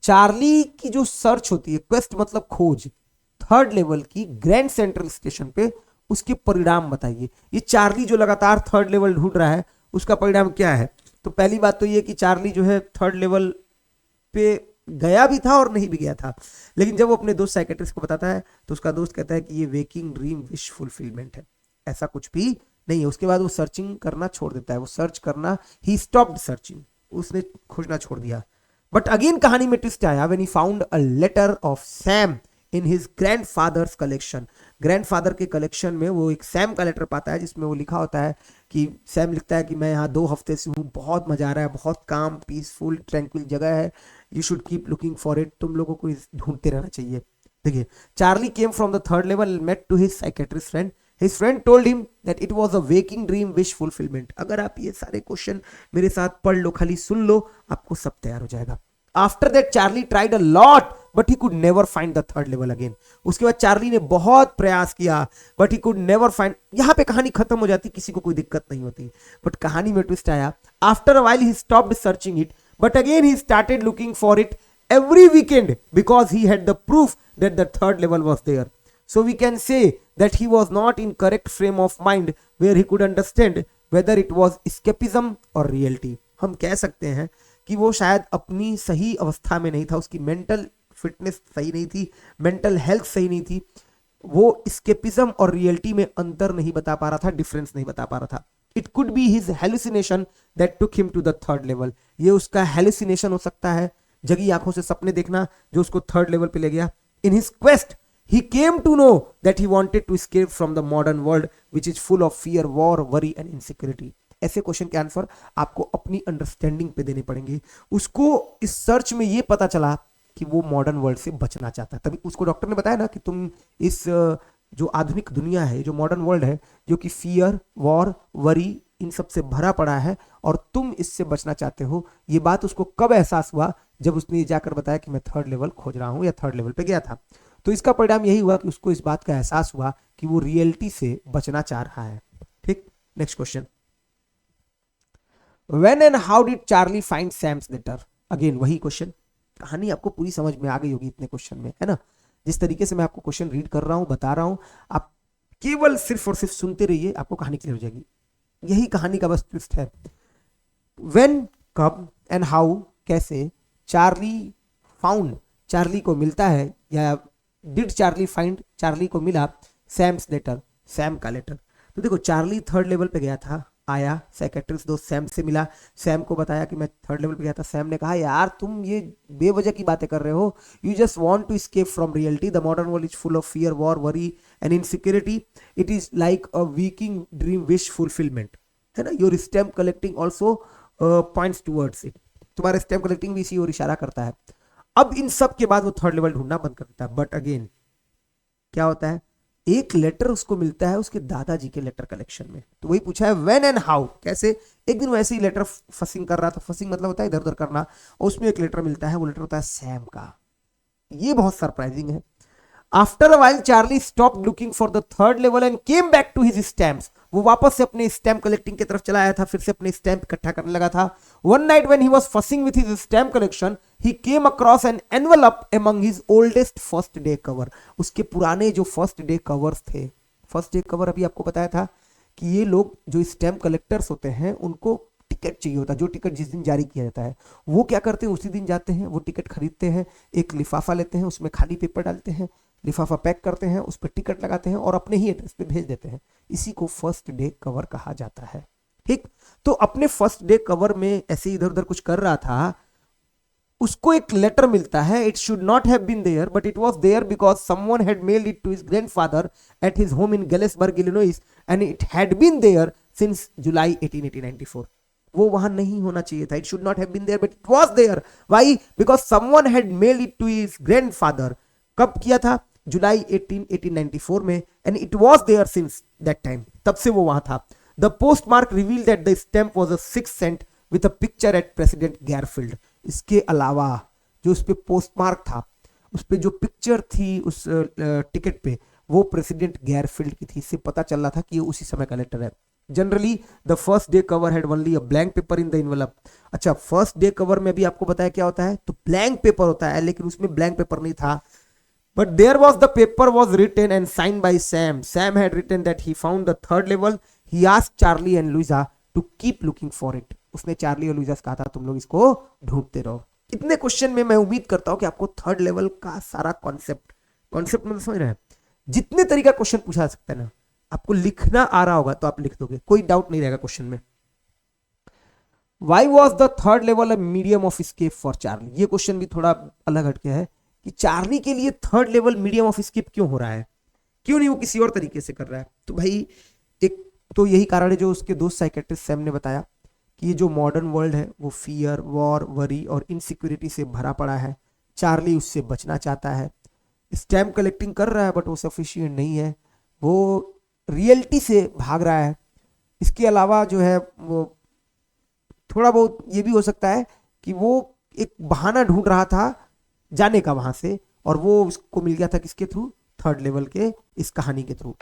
चार्ली की जो सर्च होती है, क्वेस्ट मतलब खोज, थर्ड लेवल की ग्रैंड सेंट्रल स्टेशन पे, उसके परिणाम बताइए। ये चार्ली जो लगातार थर्ड लेवल ढूंढ रहा है, उसका परिणाम क्या है? तो पहली बात तो ये कि चार्ली जो है थर्ड लेवल पे गया भी था और नहीं भी गया था। लेकिन जब वो अपने दोस्त साइकेट्रिस्ट को बताता है तो उसका दोस्त कहता है कि ये वेकिंग ड्रीम विश फुलफिलमेंट है, ऐसा कुछ भी नहीं है। उसके बाद वो सर्चिंग करना छोड़ देता है, वो सर्च करना, ही स्टॉप्ड सर्चिंग, उसने खोजना छोड़ दिया। बट अगेन कहानी में ट्विस्ट आया when he found a letter of Sam in his grandfather's collection. Grandfather के कलेक्शन में वो एक सैम का लेटर पाता है जिसमें वो लिखा होता है कि सैम लिखता है कि मैं यहाँ 2 हफ्ते से हूँ, बहुत मजा आ रहा है, बहुत काम, पीसफुल ट्रैंक्विल जगह है, you should keep looking for it, तुम लोगों को ढूंढते रहना चाहिए। देखिए, Charlie came from the third level, met to his psychiatrist friend, his friend told him that it was a waking dream wish fulfilment. अगर आप ये सारे क्वेश्चन मेरे साथ पढ़ लो, खाली सुन लो, आपको सब तैयार हो जाएगा। After that Charlie tried a lot but he could never find the third level again. उसके बाद चार्ली ने बहुत प्रयास किया but he could never find. यहां पे कहानी खत्म हो जाती, किसी को कोई दिक्कत नहीं होती। बट कहानी में ट्विस्ट आया, after a while he stopped searching it but again he started looking for it every weekend because he had the proof that the third level was there. So we can say that he was not in correct frame of mind where he could understand whether it was escapism or reality. हम कह सकते हैं कि वो शायद अपनी सही अवस्था में नहीं था, उसकी मेंटल फिटनेस सही नहीं थी, मेंटल हेल्थ सही नहीं थी, वो escapism और रियलिटी में अंतर नहीं बता पा रहा था, डिफरेंस नहीं बता पा रहा था। It could be his hallucination that took him to the third level. ये उसका हेलुसिनेशन हो सकता है, जगी आंखों से सपने देखना, जो उसको थर्ड लेवल पे ले गया। In his quest he came to know that he wanted to escape from the modern world which is full of fear, war, worry and insecurity. ऐसे क्वेश्चन के आंसर आपको अपनी अंडरस्टैंडिंग पे देने पड़ेंगे। उसको इस सर्च में ये पता चला कि वो मॉडर्न वर्ल्ड से बचना चाहता है, तभी उसको डॉक्टर ने बताया ना कि तुम इस जो आधुनिक दुनिया है, जो मॉडर्न वर्ल्ड है, जो कि फियर, वॉर, वरी इन सब से भरा पड़ा है और तुम इससे बचना चाहते हो। ये बात उसको कब एहसास हुआ? जब उसने जाकर बताया कि मैं थर्ड लेवल खोज रहा हूं या थर्ड लेवल पे गया था। तो इसका परिणाम यही हुआ कि उसको इस बात का एहसास हुआ कि वो रियलिटी से बचना चाह रहा है। ठीक, next question, when and how did Charlie find Sam's letter? Again वही क्वेश्चन। कहानी आपको पूरी समझ में आ गई होगी इतने क्वेश्चन में, है ना? जिस तरीके से मैं आपको क्वेश्चन रीड कर रहा हूं, बता रहा हूं, आप केवल सिर्फ और सिर्फ सुनते रहिए, आपको कहानी क्लियर हो जाएगी। यही कहानी का बस ट्विस्ट है। व्हेन, कब, एंड हाउ, कैसे, चार्ली फाउंड, चार्ली को मिलता है, या डिड चार्ली फाइंड, चार्ली को मिला सैम्स लेटर, सैम का लेटर। तो देखो, चार्ली थर्ड लेवल पे गया था, आया, साइकेट्रिस्ट दोस्त सैम से मिला, सैम को बताया कि मैं थर्ड लेवल पे गया था। सैम ने कहा, यार तुम ये बेवजह की बातें कर रहे हो, you just want to escape from reality, the modern world is full of fear, war, worry and insecurity, it is like a waking dream wish fulfilment, है ना? Your stamp collecting also points towards it. तुम्हारा स्टैम्प कलेक्टिंग भी इसी ओर इशारा करता है। अब इन सब के बाद वो थर्ड लेवल ढूंढना बंद कर देता है। बट अगेन क्या होता है, एक लेटर उसको मिलता है उसके दादाजी के लेटर कलेक्शन में। तो वही पूछा है व्हेन एंड हाउ, कैसे। एक दिन वैसे ही लेटर फसिंग कर रहा था, फसिंग मतलब होता है इधर उधर करना, और उसमें एक लेटर मिलता है, वो लेटर होता है सैम का। ये बहुत सरप्राइजिंग है। After a while Charlie stop looking for the third level and came back to his stamps. वो वापस से अपने स्टैम्प कलेक्टिंग की तरफ चला आया था, फिर से अपने स्टैम्प इकट्ठा करने लगा था। One night when he was fussing with his stamp collection he came across an envelope among his oldest first day cover. उसके पुराने जो फर्स्ट डे कवर्स थे, फर्स्ट डे कवर अभी आपको बताया था कि ये लोग जो स्टैम्प कलेक्टर्स होते हैं उनको टिकट चाहिए होता है। जो टिकट जिस दिन जारी किया जाता है वो क्या करते हैं, उसी दिन जाते हैं, वो टिकट खरीदते हैं, एक लिफाफा लेते हैं, उसमें खाली पेपर डालते हैं, लिफाफा पैक करते हैं, उस पर टिकट लगाते हैं और अपने ही एड्रेस पे भेज देते हैं। इसी को फर्स्ट डे कवर कहा जाता है। ठीक, तो अपने फर्स्ट डे कवर में ऐसे इधर उधर कुछ कर रहा था, उसको एक लेटर मिलता है। It should not have been there but it was there because someone had mailed it to his grandfather at his home in Galesburg Illinois and it had been there since July 1894। वो वहां नहीं होना चाहिए था। It should not have been there but it was there. Why? Because someone had mailed it to his grandfather. कब किया था? जुलाई 1894 में। And it was there since that time, तब से वो वहां था। The postmark revealed that the stamp was a 6 cent with a picture at President Garfield. इसके अलावा जो उस पे पोस्टमार्क था, उस पे जो पिक्चर थी उस टिकट पे, वो प्रेसिडेंट गैरफील्ड की थी। इससे पता चल रहा था कि ये उसी समय का लेटर है। Generally the first day cover had only a blank paper in the envelope. अच्छा, फर्स्ट डे कवर में भी आपको बताया क्या होता है, तो ब्लैंक पेपर होता है, लेकिन उसमें ब्लैंक पेपर नहीं था। But there was the paper was written and signed by Sam. Sam had written that he found the third level. He asked Charlie and Louisa to keep looking for it. उसने चार्ली और लुइसा से कहा था तुम लोग इसको ढूंढते रहो। इतने क्वेश्चन में मैं उम्मीद करता हूं कि आपको थर्ड लेवल का सारा कॉन्सेप्ट मतलब समझ रहे हैं। जितने तरीका क्वेश्चन पूछा जा सकता है ना, आपको लिखना आ रहा होगा तो आप लिख दोगे, कोई डाउट नहीं रहेगा क्वेश्चन में। Why was the third level a medium of escape for Charlie? ये क्वेश्चन भी थोड़ा अलग हटके है कि चार्ली के लिए third level medium of escape क्यों हो रहा है, क्यों नहीं वो किसी और तरीके से कर रहा है। तो भाई एक तो यही कारण है जो उसके दोस्त साइकेट्रिस्ट सैम ने बताया कि ये जो मॉडर्न वर्ल्ड है वो फियर, वॉर, वरी और इनसिक्योरिटी से भरा पड़ा है। चार्ली उससे बचना चाहता है। स्टैम्प कलेक्टिंग कर रहा है बट वो सफिशिएंट नहीं है, वो रियलिटी से भाग रहा है। इसके अलावा जो है वो थोड़ा बहुत ये भी हो सकता है कि वो एक बहाना ढूंढ रहा था जाने का वहां से, और वो उसको मिल गया था किसके थ्रू, थर्ड लेवल के इस कहानी के through.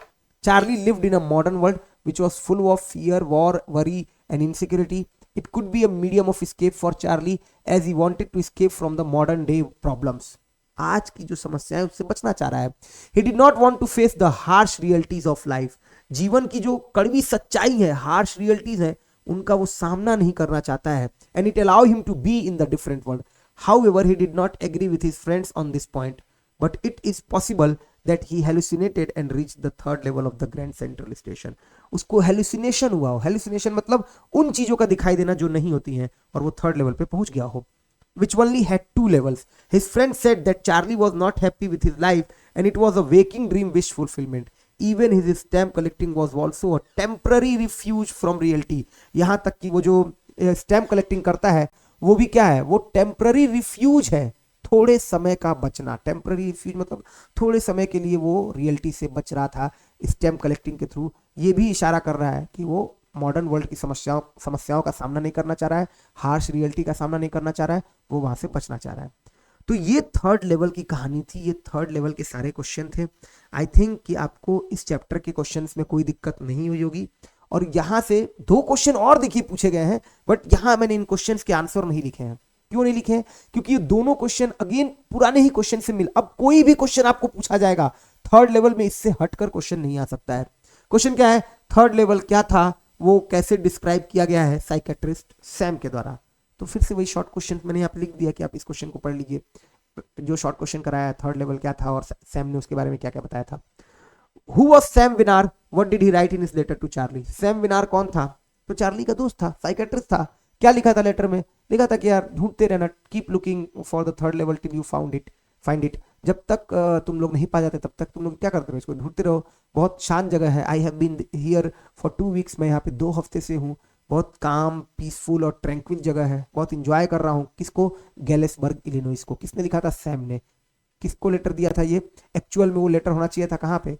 Charlie lived in a modern world which was full of fear, war, worry and insecurity. It could be a medium of escape for Charlie as he wanted to escape from the modern day problems. आज की जो समस्या है उससे बचना चाह रहा है। He did not want to face the harsh realities of life. जीवन की जो कड़वी सच्चाई है, harsh realities है, उनका वो सामना नहीं करना चाहता है। And it allowed him to be in the different world. However, he did not agree with his friends on this point. But it is possible that he hallucinated and reached the third level of the Grand Central Station. उसको hallucination हुआ हो। hallucination मतलब उन चीजों का दिखाई देना जो नहीं होती हैं, और वो थर्ड लेवल पे पहुंच गया हो। Which only had 2 levels. His friend said that Charlie was not happy with his life and it was a waking dream wish fulfillment. Even his stamp collecting was also a temporary refuge from reality. यहाँ तक कि वो जो स्टैम्प कलेक्टिंग करता है वो भी क्या है, वो टेम्पररी रिफ्यूज है, थोड़े समय का बचना। टेम्पररी रिफ्यूज मतलब थोड़े समय के लिए वो रियलिटी से बच रहा था स्टैम्प कलेक्टिंग के थ्रू। ये भी इशारा कर रहा है कि वो मॉडर्न वर्ल्ड की समस्याओं का सामना नहीं करना चाह रहा है, हार्श रियलिटी का सामना नहीं करना चाह रहा है, वो वहां से बचना चाह रहा है। तो ये थर्ड लेवल की कहानी थी, ये थर्ड लेवल के सारे क्वेश्चन थे। आई थिंक कि आपको इस चैप्टर के क्वेश्चंस में कोई दिक्कत नहीं हुई होगी। और यहां से 2 क्वेश्चन और देखिए पूछे गए हैं, बट यहां मैंने इन क्वेश्चंस के आंसर नहीं लिखे हैं। क्यों नहीं लिखे हैं? क्योंकि ये दोनों क्वेश्चन अगेन पुराने ही क्वेश्चन से मिल, अब कोई भी क्वेश्चन आपको पूछा जाएगा थर्ड लेवल में, इससे हटकर क्वेश्चन नहीं आ सकता है। क्वेश्चन क्या है, थर्ड लेवल क्या था, वो कैसे डिस्क्राइब किया गया है साइकेट्रिस्ट सैम के द्वारा। तो फिर से वही शॉर्ट क्वेश्चन मैंने यहाँ पे लिख दिया कि आप इस क्वेश्चन को पढ़ लीजिए। जो शॉर्ट क्वेश्चन कराया थर्ड लेवल क्या था और सैम ने उसके बारे में क्या क्या बताया था। Who was Sam Winnar? What did he write in his letter to Charlie? Sam विनार कौन था? तो चार्ली का दोस्त था, साइकेट्रिस्ट था। क्या लिखा था लेटर में? लिखा था कि यार ढूंढते रहना, keep looking for the third level till you find it. जब तक तुम लोग नहीं पा जाते तब तक तुम लोग क्या करते रहो, इसको ढूंढते रहो। बहुत शांत जगह है। I have been here for 2 weeks, मैं यहाँ पे 2 हफ्ते से हूँ। बहुत काम, पीसफुल और ट्रैंक्विल जगह है, बहुत इंजॉय कर रहा हूँ। किसको? गैलेसबर्ग इलिनॉइस को। किसने लिखा था? सैम ने। किसको लेटर दिया था ये? एक्चुअल में वो लेटर होना चाहिए था कहाँ पे?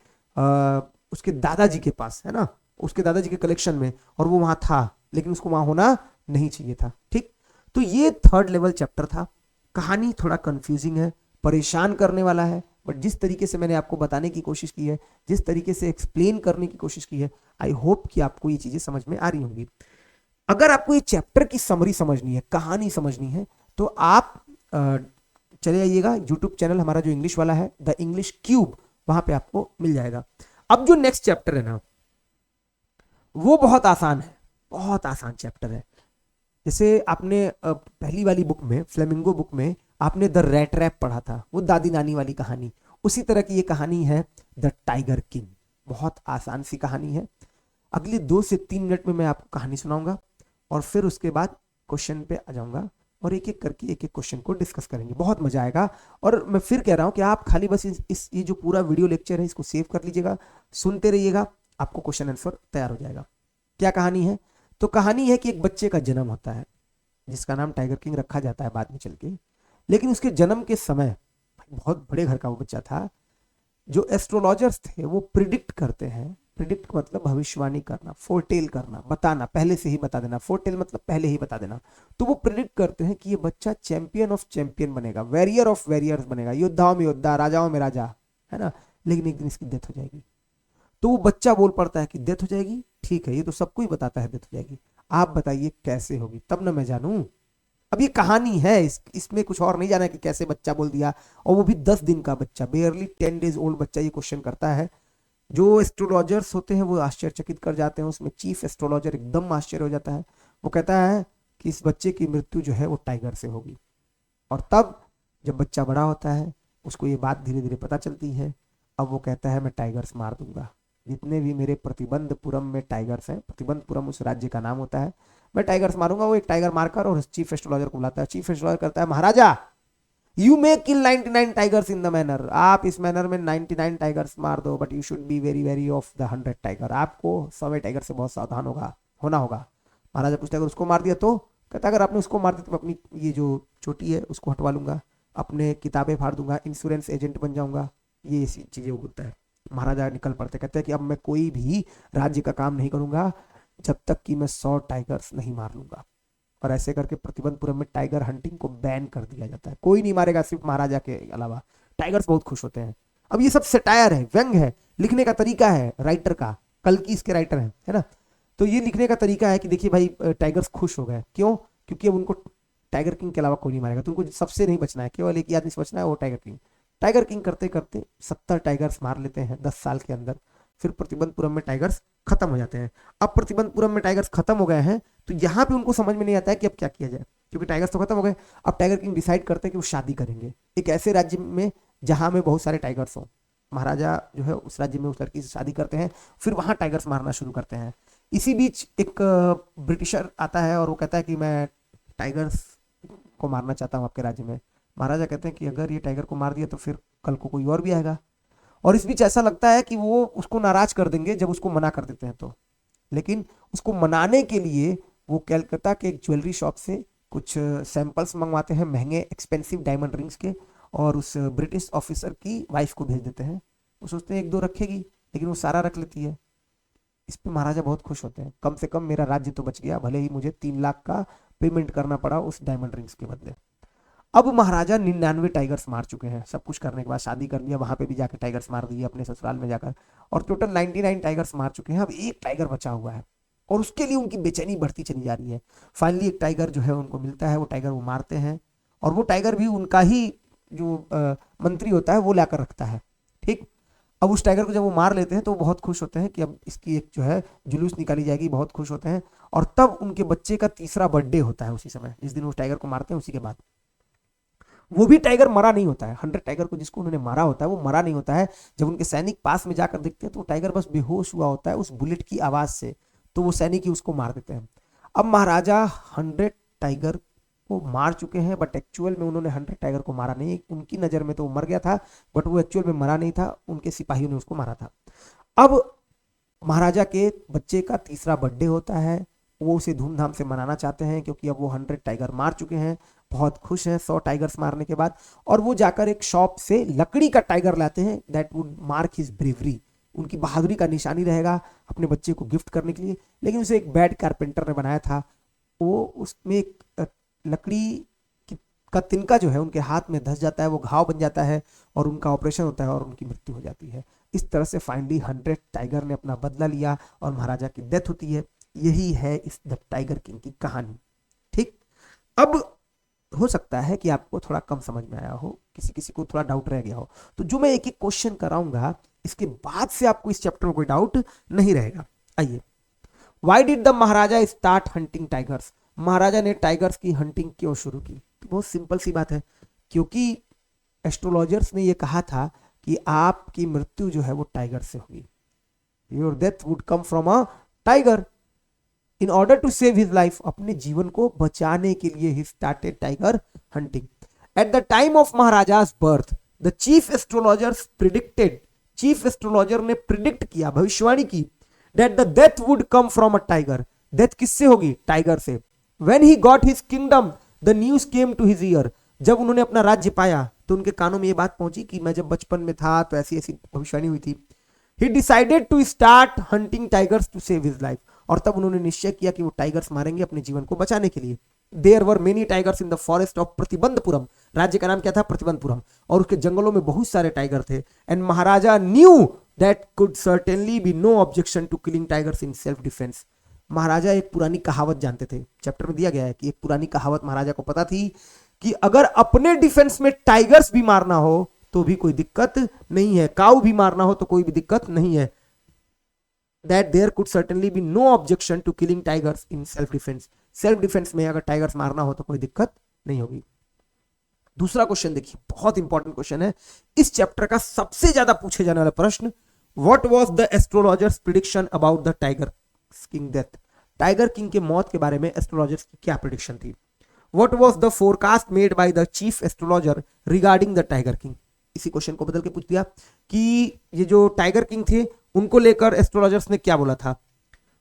उसके दादाजी के पास, है ना, उसके दादाजी के कलेक्शन में, और वो वहां था, लेकिन उसको वहां होना नहीं चाहिए था। ठीक, तो ये थर्ड लेवल चैप्टर था। कहानी थोड़ा कंफ्यूजिंग है, परेशान करने वाला है, बट जिस तरीके से मैंने आपको बताने की कोशिश की है, जिस तरीके से एक्सप्लेन करने की कोशिश की है, आई होप कि आपको ये चीजें समझ में आ रही होंगी। अगर आपको ये चैप्टर की समरी समझनी है, कहानी समझनी है, तो आप चले आइएगा यूट्यूब चैनल हमारा जो इंग्लिश वाला है, द इंग्लिश क्यूब, वहां पे आपको मिल जाएगा। अब जो नेक्स्ट चैप्टर है ना, वो बहुत आसान है, बहुत आसान चैप्टर है। जैसे आपने पहली वाली बुक में, फ्लेमिंगो बुक में, आपने द रैट रैप पढ़ा था, वो दादी नानी वाली कहानी, उसी तरह की ये कहानी है द टाइगर किंग। बहुत आसान सी कहानी है। अगले 2 से 3 मिनट में मैं आपको कहानी सुनाऊंगा, और फिर उसके बाद क्वेश्चन पे आ जाऊंगा, और एक एक करके एक एक क्वेश्चन को डिस्कस करेंगे। बहुत मजा आएगा। और मैं फिर कह रहा हूं कि आप खाली बस इस ये जो पूरा वीडियो लेक्चर है, इसको सेव कर लीजिएगा, सुनते रहिएगा, आपको क्वेश्चन आंसर तैयार हो जाएगा। क्या कहानी है? तो कहानी है कि एक बच्चे का जन्म होता है, जिसका नाम टाइगर किंग रखा जाता है बाद में चल के। लेकिन उसके जन्म के समय बहुत बड़े घर का वो बच्चा था। जो एस्ट्रोलॉजर्स थे वो प्रिडिक्ट करते हैं, प्रिडिक्ट मतलब भविष्यवाणी करना, फोरटेल करना, बताना, पहले से ही बता देना। फोरटेल मतलब पहले ही बता देना। तो वो प्रिडिक्ट करते हैं कि ये बच्चा चैंपियन ऑफ चैंपियन बनेगा, वैरियर ऑफ वैरियर्स बनेगा, योद्धाओं में योद्धा, राजाओं में राजा, है ना। लेकिन एक दिन इसकी डेथ हो जाएगी। तो वो बच्चा बोल पड़ता है कि डेथ हो जाएगी, ठीक है, ये तो सबको ही बताता है डेथ हो जाएगी, आप बताइए कैसे होगी, तब ना मैं जानूं। अब ये कहानी है, इसमें कुछ और नहीं जाना है कि कैसे बच्चा बोल दिया, और वो भी 10 दिन का बच्चा, बेयरली 10 डेज ओल्ड बच्चा ये क्वेश्चन करता है। जो एस्ट्रोलॉजर्स होते हैं वो आश्चर्यचकित कर जाते हैं, उसमें चीफ एस्ट्रोलॉजर एकदम आश्चर्य हो जाता है। वो कहता है कि इस बच्चे की मृत्यु जो है वो टाइगर से होगी। और तब जब बच्चा बड़ा होता है, उसको ये बात धीरे धीरे पता चलती है। अब वो कहता है मैं टाइगर्स मार दूंगा, जितने भी मेरे प्रतिबंधपुरम में टाइगर्स हैं, प्रतिबंधपुरम उस राज्य का नाम होता है, मैं टाइगर्स मारूंगा। वो एक टाइगर मारकर और चीफ एस्ट्रोलॉजर को बुलाता है। चीफ एस्ट्रोलॉजर कहता है Maharaja, you may kill 99 tigers in the manner, आप इस मैनर में 99 टाइगर्स मार दो, but you should be very very of the 100 tiger, आपको 100 टाइगर से बहुत सावधान होना होगा। महाराजा पूछते अगर उसको मार दिया तो? कहता अगर आपने उसको मार दिया तो अपनी ये जो चोटी है उसको हटवा लूंगा, अपने किताबें फाड़ दूंगा, इंश्योरेंस एजेंट बन जाऊंगा, ये चीजें वो बोलता है। महाराजा निकल पड़ते, कहते हैं कि अब मैं कोई भी राज्य का काम नहीं करूंगा जब तक कि मैं 100 टाइगर्स नहीं मार लूंगा। और ऐसे करके प्रतिबंधपुरम में टाइगर हंटिंग को बैन कर दिया जाता है, कोई नहीं मारेगा सिर्फ महाराजा के अलावा। टाइगर्स बहुत खुश होते हैं। अब ये सब सटायर है, व्यंग है, लिखने का तरीका है राइटर का, कल की इसके राइटर है ना। तो ये लिखने का तरीका है कि देखिए भाई, टाइगर्स खुश हो गए, क्यों? क्योंकि अब उनको टाइगर किंग के अलावा कोई नहीं मारेगा, तो उनको सबसे नहीं बचना है, केवल एक ही आदमी से बचना है, वो टाइगर किंग। टाइगर किंग करते करते 70 टाइगर्स मार लेते हैं 10 साल के अंदर। फिर प्रतिबंधपुरम में टाइगर्स खत्म हो जाते हैं। अब प्रतिबंधपुरम में टाइगर्स खत्म हो गए हैं, तो यहाँ पे उनको समझ में नहीं आता है कि अब क्या किया जाए, क्योंकि टाइगर्स तो खत्म हो गए। अब टाइगर किंग डिसाइड करते हैं कि वो शादी करेंगे एक ऐसे राज्य में जहां में बहुत सारे टाइगर्स हों। महाराजा जो है उस राज्य में उस लड़की से शादी करते हैं, फिर वहां टाइगर्स मारना शुरू करते हैं। इसी बीच एक ब्रिटिशर आता है और वो कहता है कि मैं टाइगर्स को मारना चाहता हूँ आपके राज्य में। महाराजा कहते हैं कि अगर ये टाइगर को मार दिया तो फिर कल को कोई और भी आएगा। और इस बीच ऐसा लगता है कि वो उसको नाराज कर देंगे जब उसको मना कर देते हैं तो। लेकिन उसको मनाने के लिए वो कलकत्ता के एक ज्वेलरी शॉप से कुछ सैंपल्स मंगवाते हैं, महंगे एक्सपेंसिव डायमंड रिंग्स के, और उस ब्रिटिश ऑफिसर की वाइफ को भेज देते हैं। वो सोचते हैं एक दो रखेगी, लेकिन वो सारा रख लेती है। इस पे महाराजा बहुत खुश होते हैं, कम से कम मेरा राज्य तो बच गया, भले ही मुझे 3 लाख का पेमेंट करना पड़ा उस डायमंड रिंग्स के बदले। अब महाराजा 99 टाइगर्स मार चुके हैं, सब कुछ करने के बाद शादी कर लिया, वहां पे भी जाकर टाइगर्स मार दिए अपने ससुराल में जाकर, और टोटल 99 टाइगर्स मार चुके हैं। अब एक टाइगर बचा हुआ है, और उसके लिए उनकी बेचैनी बढ़ती चली जा रही है। फाइनली एक टाइगर जो है उनको मिलता है, वो टाइगर वो मारते हैं, और वो टाइगर भी उनका ही जो मंत्री होता है वो लाकर रखता है। ठीक, अब उस टाइगर को जब वो मार लेते हैं तो वो बहुत खुश होते हैं कि अब इसकी एक जो है जुलूस निकाली जाएगी, बहुत खुश होते हैं। और तब उनके बच्चे का तीसरा बर्थडे होता है उसी समय, जिस दिन उस टाइगर को मारते हैं उसी के बाद। वो भी टाइगर मरा नहीं होता है, 100 टाइगर को जिसको उन्होंने मारा होता है वो मरा नहीं होता है। जब उनके सैनिक पास में जाकर देखते हैं तो वो टाइगर बस बेहोश हुआ होता है उस बुलेट की आवाज से, तो वो सैनिक ही उसको मार देते हैं। अब महाराजा 100 टाइगर को मार चुके हैं, बट एक्चुअल में उन्होंने 100 टाइगर को मारा नहीं, उनकी नजर में तो वो मर गया था, बट वो एक्चुअल में मरा नहीं था, उनके सिपाहियों ने उसको मारा था। अब महाराजा के बच्चे का तीसरा बर्थडे होता है, वो उसे धूमधाम से मनाना चाहते हैं क्योंकि अब वो 100 टाइगर मार चुके हैं, बहुत खुश हैं 100 टाइगर्स मारने के बाद। और वो जाकर एक शॉप से लकड़ी का टाइगर लाते हैं, that would mark his bravery, उनकी बहादुरी का निशानी रहेगा अपने बच्चे को गिफ्ट करने के लिए। लेकिन उसे एक बैड कारपेंटर ने बनाया था, वो उसमें एक लकड़ी का तिनका जो है उनके हाथ में धंस जाता है, वो घाव बन जाता है और उनका ऑपरेशन होता है और उनकी मृत्यु हो जाती है। इस तरह से फाइनली 100 टाइगर ने अपना बदला लिया और महाराजा की डेथ होती है। यही है इस द टाइगर किंग की कहानी। ठीक, अब हो सकता है कि आपको थोड़ा कम समझ में आया हो, किसी किसी को थोड़ा डाउट रह गया हो, तो जो मैं एक एक क्वेश्चन कराऊंगा इसके बाद से आपको इस चैप्टर में कोई डाउट नहीं रहेगा। आइए, why did the Maharaja start hunting tigers, Maharaja ने टाइगर्स की हंटिंग क्यों शुरू की? तो बहुत सिंपल सी बात है, क्योंकि एस्ट्रोलॉजर्स ने यह कहा था कि आपकी मृत्यु जो है वो टाइगर से होगी, your death would come from a tiger. In order to save his life, अपने जीवन को बचाने के लिए ही started tiger hunting. At the time of Maharaja's birth the chief astrologers predicted, chief astrologer ने प्रिडिक्ट किया, भविष्यवाणी की, that the death would come from a tiger, death किससे होगी? टाइगर से। When he got his kingdom the news came to his ear, जब उन्होंने अपना राज्य पाया तो उनके कानों में यह बात पहुंची कि मैं जब बचपन में था तो ऐसी ऐसी भविष्यवाणी हुई थी। He decided to start hunting tigers to save his life, और तब उन्होंने निश्चय किया कि वो टाइगर्स मारेंगे अपने जीवन को बचाने के लिए। There were many tigers in the forest of Pratibandapuram, राज्य का नाम क्या था? प्रतिबंधपुरम, और उसके जंगलों में बहुत सारे टाइगर थे। And Maharaja knew that could certainly be no objection to killing tigers in self defense। महाराजा एक पुरानी कहावत जानते थे, चैप्टर में दिया गया है कि एक पुरानी कहावत महाराजा को पता थी कि अगर अपने डिफेंस में टाइगर्स भी मारना हो तो भी कोई दिक्कत नहीं है, काऊ भी मारना हो तो कोई भी दिक्कत नहीं है। That there could certainly be no objection to killing tigers in self defense, self defence में अगर टाइगर्स मारना हो तो कोई दिक्कत नहीं होगी। दूसरा क्वेश्चन देखिए, बहुत इंपॉर्टेंट क्वेश्चन है, इस चैप्टर का सबसे ज्यादा पूछे जाने वाला प्रश्न, what was the astrologers prediction about the tiger king death, tiger king के मौत के बारे में एस्ट्रोलॉजर्स की क्या प्रिडिक्शन थी? What was the forecast made by the chief astrologer regarding the tiger king, इसी क्वेश्चन को बदल के पूछ दिया कि ये जो टाइगर किंग थे उनको लेकर एस्ट्रोलॉजर्स ने क्या बोला था।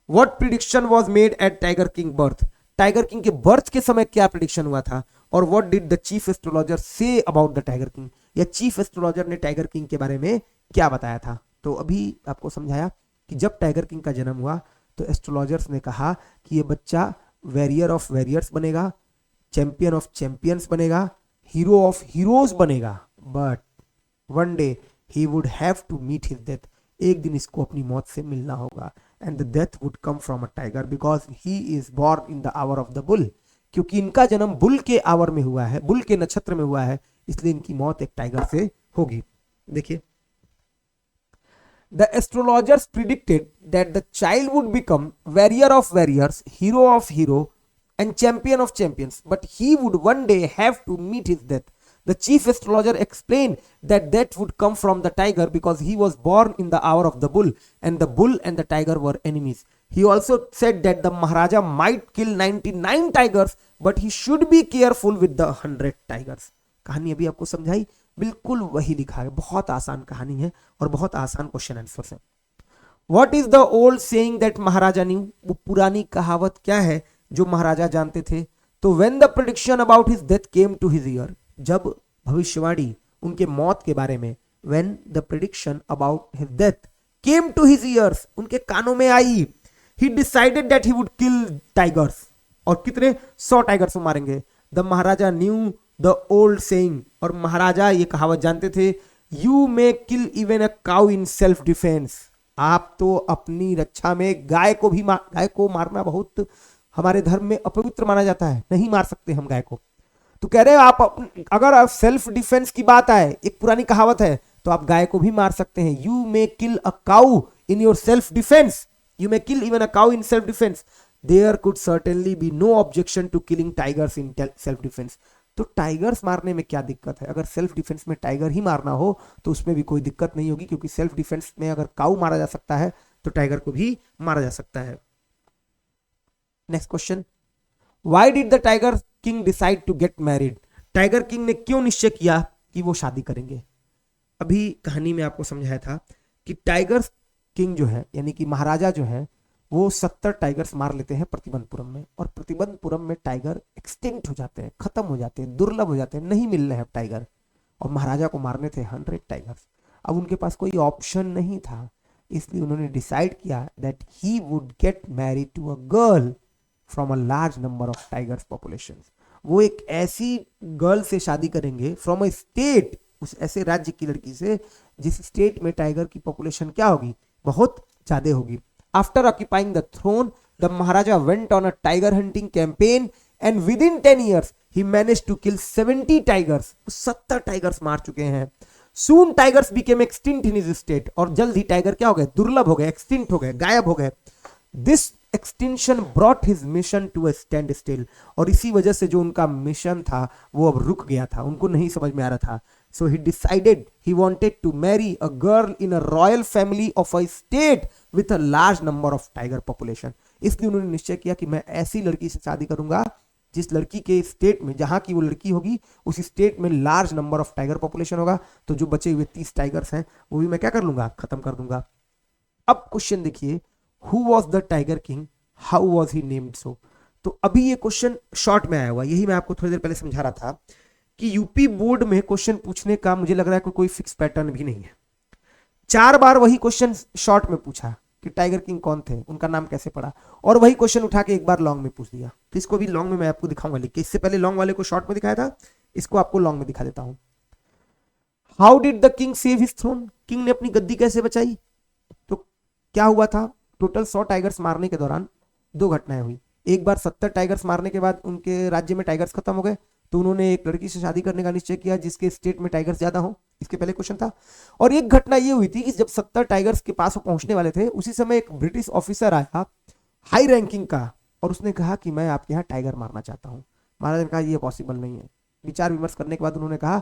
What prediction was made at tiger king birth, tiger king के बर्थ के समय क्या प्रिडिक्शन हुआ था। और what did the chief astrologer say about the tiger king, या चीफ एस्ट्रोलॉजर ने टाइगर किंग के बारे में क्या बताया था। तो अभी आपको समझाया कि जब टाइगर किंग का जन्म हुआ तो एस्ट्रोलॉजर्स ने कहा कि ये बच्चा वैरियर ऑफ वैरियर्स बनेगा, चैंपियन ऑफ चैंपियंस बनेगा, हीरो ऑफ हीरोज बनेगा, but one day he would have to meet his death, एक दिन इसको अपनी मौत से मिलना होगा। And the death would come from a tiger because he is born in the hour of the bull, क्योंकि इनका जन्म बुल के आवर में हुआ है, बुल के नक्षत्र में हुआ है, इसलिए इनकी मौत एक टाइगर से होगी। देखिए, the astrologers predicted that the child would become warrior of warriors, hero of hero and champion of champions, but he would one day have to meet his death. The chief astrologer explained that death would come from the tiger because he was born in the hour of the bull, and the bull and the tiger were enemies. He also said that the Maharaja might kill 99 tigers, but he should be careful with the 100 tigers. कहानी अभी आपको समझाई, बिल्कुल वही लिखा है, बहुत आसान कहानी है और बहुत आसान क्वेश्चन आंसर है। What is the old saying that Maharaja knew, वो पुरानी कहावत क्या है जो महाराजा जानते थे। तो when the prediction about his death came to his ear, जब भविष्यवाणी उनके मौत के बारे में, when the prediction about his death came to his ears, उनके कानों में आई, he decided that he would kill tigers, और कितने 100 टाइगर्स मारेंगे। the Maharaja knew the old saying, और महाराजा ये कहावत जानते थे, you may kill even a cow in self defense, आप तो अपनी रक्षा में गाय को मारना बहुत हमारे धर्म में अपवित्र माना जाता है, नहीं मार सकते हम गाय को। तो कह रहे हो आप अगर आप सेल्फ डिफेंस की बात आए, एक पुरानी कहावत है, तो आप गाय को भी मार सकते हैं। You may kill a cow in your self defence, you may kill even a cow in self defence, there could certainly be no objection to killing tigers in self defence. तो टाइगर्स मारने में क्या दिक्कत है? अगर सेल्फ डिफेंस में टाइगर ही मारना हो तो उसमें भी कोई दिक्कत नहीं होगी, क्योंकि सेल्फ डिफेंस में अगर काउ मारा जा सकता है तो टाइगर को भी मारा जा सकता है। Next question, why did the tiger king decide to get married, tiger king ने क्यों निश्चय किया कि वो शादी करेंगे। अभी कहानी में आपको समझाया था कि टाइगर किंग जो है, यानी कि महाराजा जो है, वो 70 टाइगर्स मार लेते हैं प्रतिबंधपुरम में, और प्रतिबंधपुरम में टाइगर एक्सटिंक्ट हो जाते हैं, खत्म हो जाते हैं, दुर्लभ हो जाते हैं, नहीं मिल रहे हैं टाइगर। और महाराजा को मारने थे 100 टाइगर्स। अब उनके पास कोई ऑप्शन नहीं था, इसलिए उन्होंने डिसाइड किया that he would get married to a girl from a large number of tigers population. वो एक ऐसी गर्ल से शादी करेंगे फ्रॉम अ स्टेट, उस ऐसे राज्य की लड़की से जिस स्टेट में टाइगर की पॉपुलेशन क्या होगी, बहुत ज्यादा होगी। After occupying the throne, the Maharaja went on a tiger hunting campaign and with 10 years he managed to kill 70 tigers. 70 tigers मार चुके हैं। Soon tigers became extinct in his state, और जल्द ही टाइगर क्या हो गए, दुर्लभ हो गए, एक्सटिंक्ट हो गए, गायब हो गए। This extinction brought his mission to a standstill, और इसी वजह से जो उनका मिशन था वो अब रुक गया था, उनको नहीं समझ में आ रहा था। So he decided he wanted to marry a girl in a royal family of a state with a large number of tiger population। इसलिए उन्होंने निश्चय किया कि मैं ऐसी लड़की से शादी करूंगा जिस लड़की के स्टेट में, जहां की वो लड़की होगी उस स्टेट में large number of tiger population होगा, तो जो बचे हुए 30 टाइगर्स हैं वो भी मैं क्या कर लूंगा, खत्म कर दूंगा। अब क्वेश्चन देखिए, who was the tiger king, how was he named so. तो अभी ये क्वेश्चन शॉर्ट में आया हुआ, यही मैं आपको थोड़ी देर पहले समझा रहा था कि यूपी बोर्ड में क्वेश्चन पूछने का मुझे लग रहा है कि कोई फिक्स पैटर्न भी नहीं है। 4 बार वही क्वेश्चन शॉर्ट में पूछा कि टाइगर किंग कौन थे, उनका नाम कैसे पड़ा, और वही क्वेश्चन उठा के एक बार लॉन्ग में पूछ दिया। तो इसको भी लॉन्ग में मैं आपको दिखाऊंगा लिख के, इससे पहले लॉन्ग वाले को शॉर्ट में दिखाया था, इसको आपको लॉन्ग में दिखा देता हूं। How did the king save his throne, king ने अपनी गद्दी कैसे बचाई। तो क्या हुआ था, टोटल 100 टाइगर्स मारने के दौरान 2 घटनाएं हुई। एक बार 70 टाइगर्स मारने के बाद उनके राज्य में टाइगर्स खत्म हो गए, तो उन्होंने एक लड़की से शादी करने का निश्चय किया जिसके स्टेट में टाइगर्स ज्यादा हो, इसके पहले क्वेश्चन था। और एक घटना ये हुई थी कि जब 70 टाइगर्स के पास वो पहुंचने वाले थे, उसी समय एक ब्रिटिश ऑफिसर आया हाई रैंकिंग का, और उसने कहा कि मैं आपके यहाँ टाइगर मारना चाहता हूँ। महाराज ने कहा ये पॉसिबल नहीं है। विचार विमर्श करने के बाद उन्होंने कहा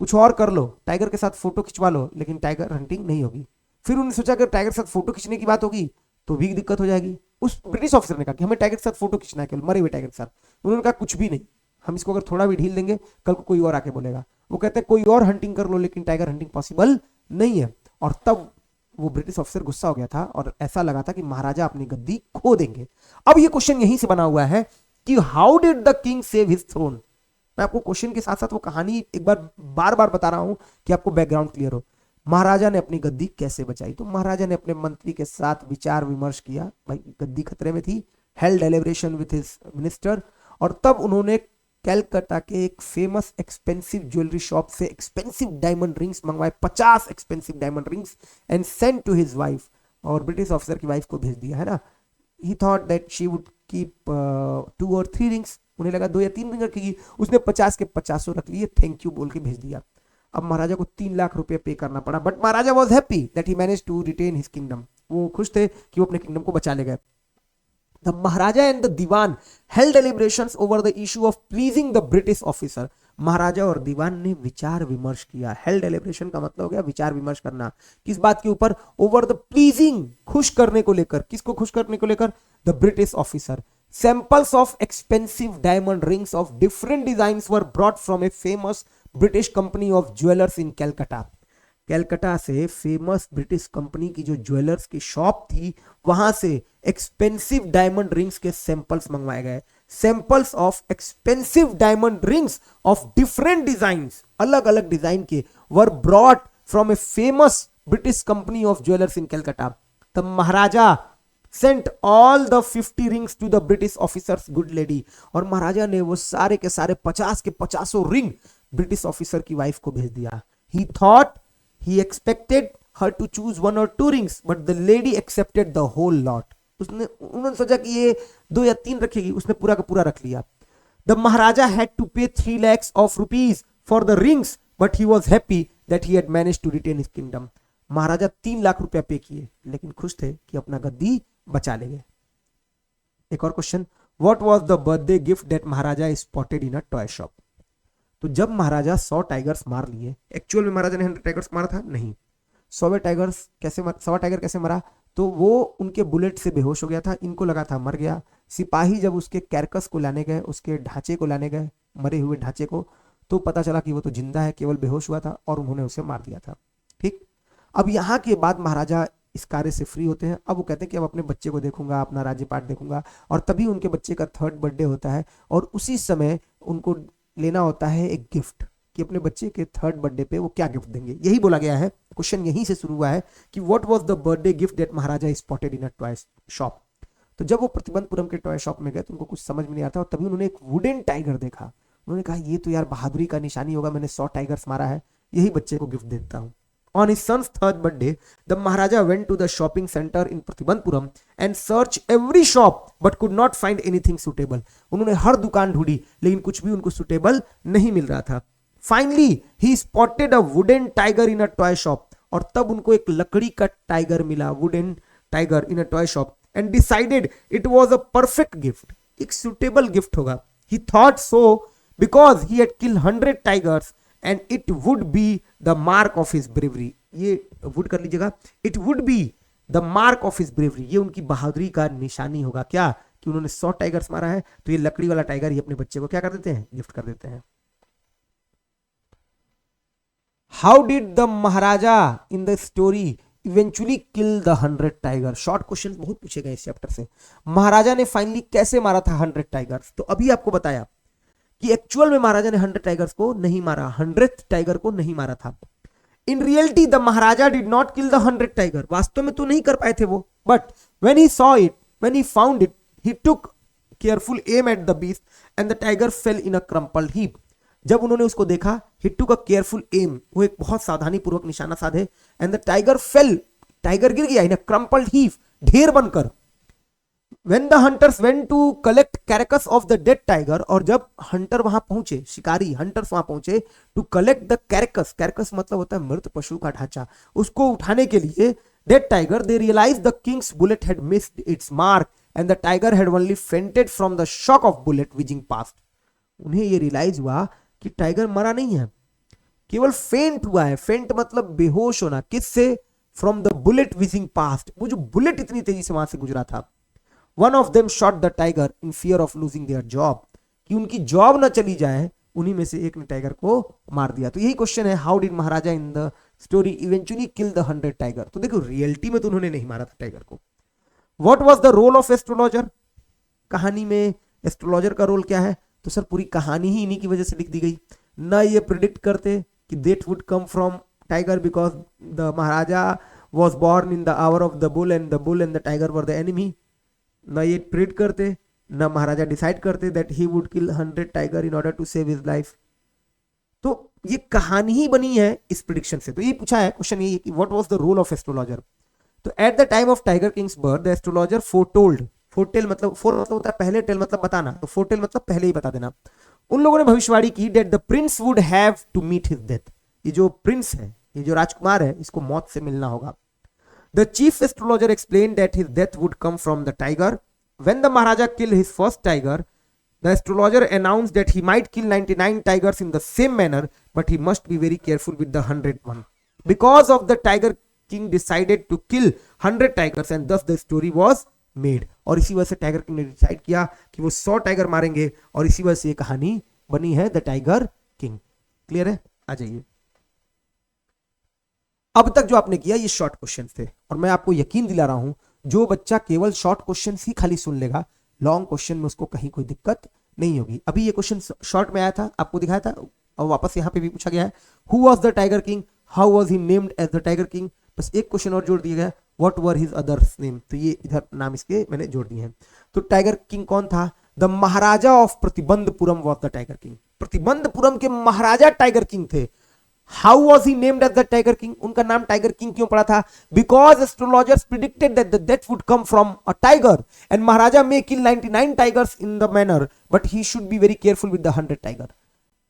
कुछ और कर लो, टाइगर के साथ फोटो खिंचवा लो, लेकिन टाइगर हंटिंग नहीं होगी। फिर उन्होंने सोचा कि टाइगर के साथ फोटो खींचने की बात होगी तो भी दिक्कत हो जाएगी। उस ब्रिटिश ऑफिसर ने कहा कि हमें टाइगर के साथ फोटो खींचना है, केवल मरे हुए टाइगर के साथ। उन्होंने कहा कुछ भी नहीं, हम इसको अगर थोड़ा भी ढील देंगे कल को कोई और आके बोलेगा। वो कहते हैं कोई और हंटिंग कर लो, लेकिन टाइगर हंटिंग पॉसिबल नहीं है। और तब वो ब्रिटिश ऑफिसर गुस्सा हो गया था और ऐसा लगा था कि महाराजा अपनी गद्दी खो देंगे। अब ये क्वेश्चन यहीं से बना हुआ है कि how did the king save his throne. मैं आपको क्वेश्चन के साथ साथ वो कहानी एक बार बार बार बता रहा हूं कि आपको बैकग्राउंड क्लियर हो। महाराजा ने अपनी गद्दी कैसे बचाई, तो महाराजा ने अपने मंत्री के साथ विचार विमर्श किया, भाई गद्दी खतरे में थी, held deliberation with his minister, और तब उन्होंने कैलकाटा के एक फेमस एक्सपेंसिव ज्वेलरी शॉप से एक्सपेंसिव डायमंड रिंग्स मंगवाए, 50 expensive diamond rings, and send to his wife, और ब्रिटिश ऑफिसर की वाइफ को भेज दिया, है ना। He thought that she would keep 2 or 3 rings, उन्हें लगा 2 या 3 रिंग रखेगी, उसने 50 के 50 रख लिए, थैंक यू बोल के भेज दिया। अब महाराजा को 3 लाख रुपए पे करना पड़ा, but Maharaja was happy that he manage to retain his kingdom. वो खुश थे कि वो अपने किंगडम को बचा ले गए। The Maharaja and the Diwan held deliberations over the issue of pleasing the British officer। महाराजा और दीवान ने विचार विमर्श किया। हेल्ड डेलिब्रेशन का मतलब हो गया विचार विमर्श करना, किस बात के ऊपर, ओवर द प्लीजिंग, खुश करने को लेकर। किसको खुश करने को लेकर, the British officer. Samples of expensive diamond rings of different designs were brought from a famous British company of jewellers in Calcutta. Calcutta से फेमस ब्रिटिश कंपनी की जो ज्वेलर्स की शॉप थी, वहां से एक्सपेंसिव डायमंड रिंग्स के सैंपल्स मंगवाए गए। Samples of expensive diamond rings of different designs, अलग अलग डिजाइन के, were brought from a famous British company of jewellers in Calcutta. The Maharaja sent all the 50 rings to the British officer's good lady, और महाराजा ने वो सारे के सारे 50 के 50 रिंग ब्रिटिश ऑफिसर की वाइफ को भेज दिया। ही thought he expected her to choose 1 or 2 rings, but the lady accepted the whole lot। उन्होंने सोचा कि ये 2 या 3 रखेगी, उसने पूरा का पूरा रख लिया। The Maharaja had to pay 3 lakhs of rupees for the rings, but he was happy that he had managed to retain his kingdom। महाराजा 3 लाख रुपया पे किए, लेकिन खुश थे कि अपना गद्दी बचा ले गए। एक और question, what was the birthday gift that Maharaja spotted in a toy shop। तो जब महाराजा 100 टाइगर्स मार लिए, एक्चुअल में महाराजा ने 100 टाइगर्स मारा था नहीं, 100 टाइगर्स कैसे 100 टाइगर कैसे मरा, तो वो उनके बुलेट से बेहोश हो गया था, इनको लगा था मर गया। सिपाही जब उसके कैरकस को लाने गए, उसके ढांचे को लाने गए, मरे हुए ढांचे को, तो पता चला कि वो तो जिंदा है, केवल बेहोश हुआ था, और उन्होंने उसे मार दिया था। ठीक, अब यहाँ के बाद महाराजा इस कार्य से फ्री होते हैं। अब वो कहते हैं कि अब अपने बच्चे को देखूंगा, अपना राज्य पाठ देखूंगा, और तभी उनके बच्चे का 3rd बर्थडे होता है और उसी समय उनको लेना होता है एक गिफ्ट कि अपने बच्चे के 3rd बर्थडे पे वो क्या गिफ्ट देंगे। यही बोला गया है, क्वेश्चन यहीं से शुरू हुआ है कि what was the birthday gift that Maharaja spotted in a toy shop. तो जब वो प्रतिबंधपुरम के टॉय शॉप में गए तो उनको कुछ समझ में नहीं आता और तभी उन्होंने एक वुडन टाइगर देखा। उन्होंने कहा ये तो यार बहादुरी का निशानी होगा, मैंने 100 टाइगर्स मारा है, यही बच्चे को गिफ्ट देता हूँ। On his son's 3rd birthday, the Maharaja went to the shopping center in Pratibandpuram and searched every shop but could not find anything suitable. उन्होंने हर दुकान ढूंढी लेकिन कुछ भी उनको सुटेबल नहीं मिल रहा था। Finally, he spotted a wooden tiger in a toy shop. और तब उनको एक लकड़ी का टाइगर मिला, wooden tiger in a toy shop, and decided it was a perfect gift. एक suitable gift होगा। He thought so because he had killed 100 tigers and it would be the mark of his bravery. ये would कर लीजिएगा, it would be the mark of his bravery. ये उनकी बहादुरी का निशानी होगा। क्या कि उन्होंने 100 टाइगर्स मारा है तो ये लकड़ी वाला टाइगर ही अपने बच्चे को क्या कर देते हैं, गिफ्ट कर देते हैं। How did the Maharaja in the story eventually kill the 100 tiger. Short question बहुत पूछे गए इस चैप्टर से। महाराजा ने फाइनली कैसे मारा था 100 टाइगर्स। तो अभी आपको बताया कि एक्चुअल में महाराजा ने 100 टाइगर्स को नहीं मारा, 100th टाइगर को नहीं मारा था। In reality the Maharaja did not kill the 100 tiger. वास्तव में तो नहीं कर पाए थे वो, but when he saw it, when he found it, he took careful aim at the beast and the tiger fell in a crumpled heap. जब उन्होंने उसको देखा, ही टुक अ केयरफुल एम, वो एक बहुत सावधानी पूर्वक निशाना साधे, and the tiger fail, tiger गिर गया इन अ क्रम्पल्ड हीप, ढेर बनकर। When the hunters went to collect carcass of the dead tiger, और जब हंटर वहां पहुंचे, शिकारी हंटर्स वहां पहुंचे to collect the carcass, carcass मतलब होता है मृत पशु का ढांचा, उसको उठाने के लिए dead tiger, they realized the king's bullet had missed its mark and the tiger had only fainted from the shock of bullet whizzing past. उन्हें ये रियलाइज हुआ कि टाइगर मरा नहीं है, केवल फेंट हुआ है। फेंट मतलब बेहोश होना, किससे, from the bullet whizzing past, वो जो बुलेट इतनी तेजी से वहां से गुजरा था। One of them shot the tiger in fear of losing their job, कि उनकी जॉब ना चली जाए, उन्हीं में से एक ने टाइगर को मार दिया। तो यही क्वेश्चन है, how did Maharaja in the story eventually kill the 100 tiger. तो देखो रियलिटी में तो उन्होंने नहीं मारा था टाइगर को। What was the role of astrologer, कहानी में एस्ट्रोलॉजर का रोल क्या है। तो सर पूरी कहानी ही इन्हीं की वजह से लिख दी गई। ना ये प्रिडिक्ट करते कि death would come from tiger because the Maharaja was born in the hour of the bull and the bull and the tiger were the enemy. ना ये प्रिडिक्ट करते, ना महाराजा डिसाइड करते that he would kill 100 tiger in order to save his life. तो ये कहानी ही बनी है इस प्रिडिक्शन से। तो ये पूछा है क्वेश्चन, ये कि what was the role of astrologer. तो at the time of tiger king's birth the astrologer foretold, foretell मतलब फोर मतलब होता है पहले, टेल मतलब बताना, तो फोरटेल मतलब पहले ही बता देना। उन लोगों ने भविष्यवाणी की that the prince would have to meet his death, ये जो प्रिंस है, ये जो राजकुमार है, इसको मौत से मिलना होगा। The chief astrologer explain that his death would come from the tiger. When the Maharaja killed his first tiger, the astrologer announced that he might kill 99 tigers in the same manner, but he must be very careful with the 100th one. Because of the Tiger King decided to kill 100 tigers and thus the story was made. और इसी वजह से टाइगर किंग ने डिसाइड किया कि वो 100 टाइगर मारेंगे और इसी वजह से ये कहानी बनी है द टाइगर किंग। क्लियर है, आ जाइए। अब तक जो आपने किया ये शॉर्ट क्वेश्चन थे और मैं आपको यकीन दिला रहा हूं जो बच्चा केवल शॉर्ट क्वेश्चन ही खाली सुन लेगा, लॉन्ग क्वेश्चन में उसको कहीं कोई दिक्कत नहीं होगी। अभी ये क्वेश्चन शॉर्ट में आया था, आपको दिखाया था और वापस यहां पे भी पूछा गया है, who was the tiger king, how was he named as the tiger king. बस एक क्वेश्चन और जोड़ दिया गया, what were his others name. तो ये इधर नाम इसके मैंने जोड़ दिए हैं। तो टाइगर किंग कौन था, the Maharaja of Pratibandapuram was the tiger king. Pratibandapuram के महाराजा टाइगर किंग थे। How was he named as the Tiger King? उनका नाम टाइगर किंग क्यों पड़ा था? Because astrologers predicted that the death would come from a tiger, and Maharaja may kill 99 tigers in the manner, but he should be very careful with the 100 tiger.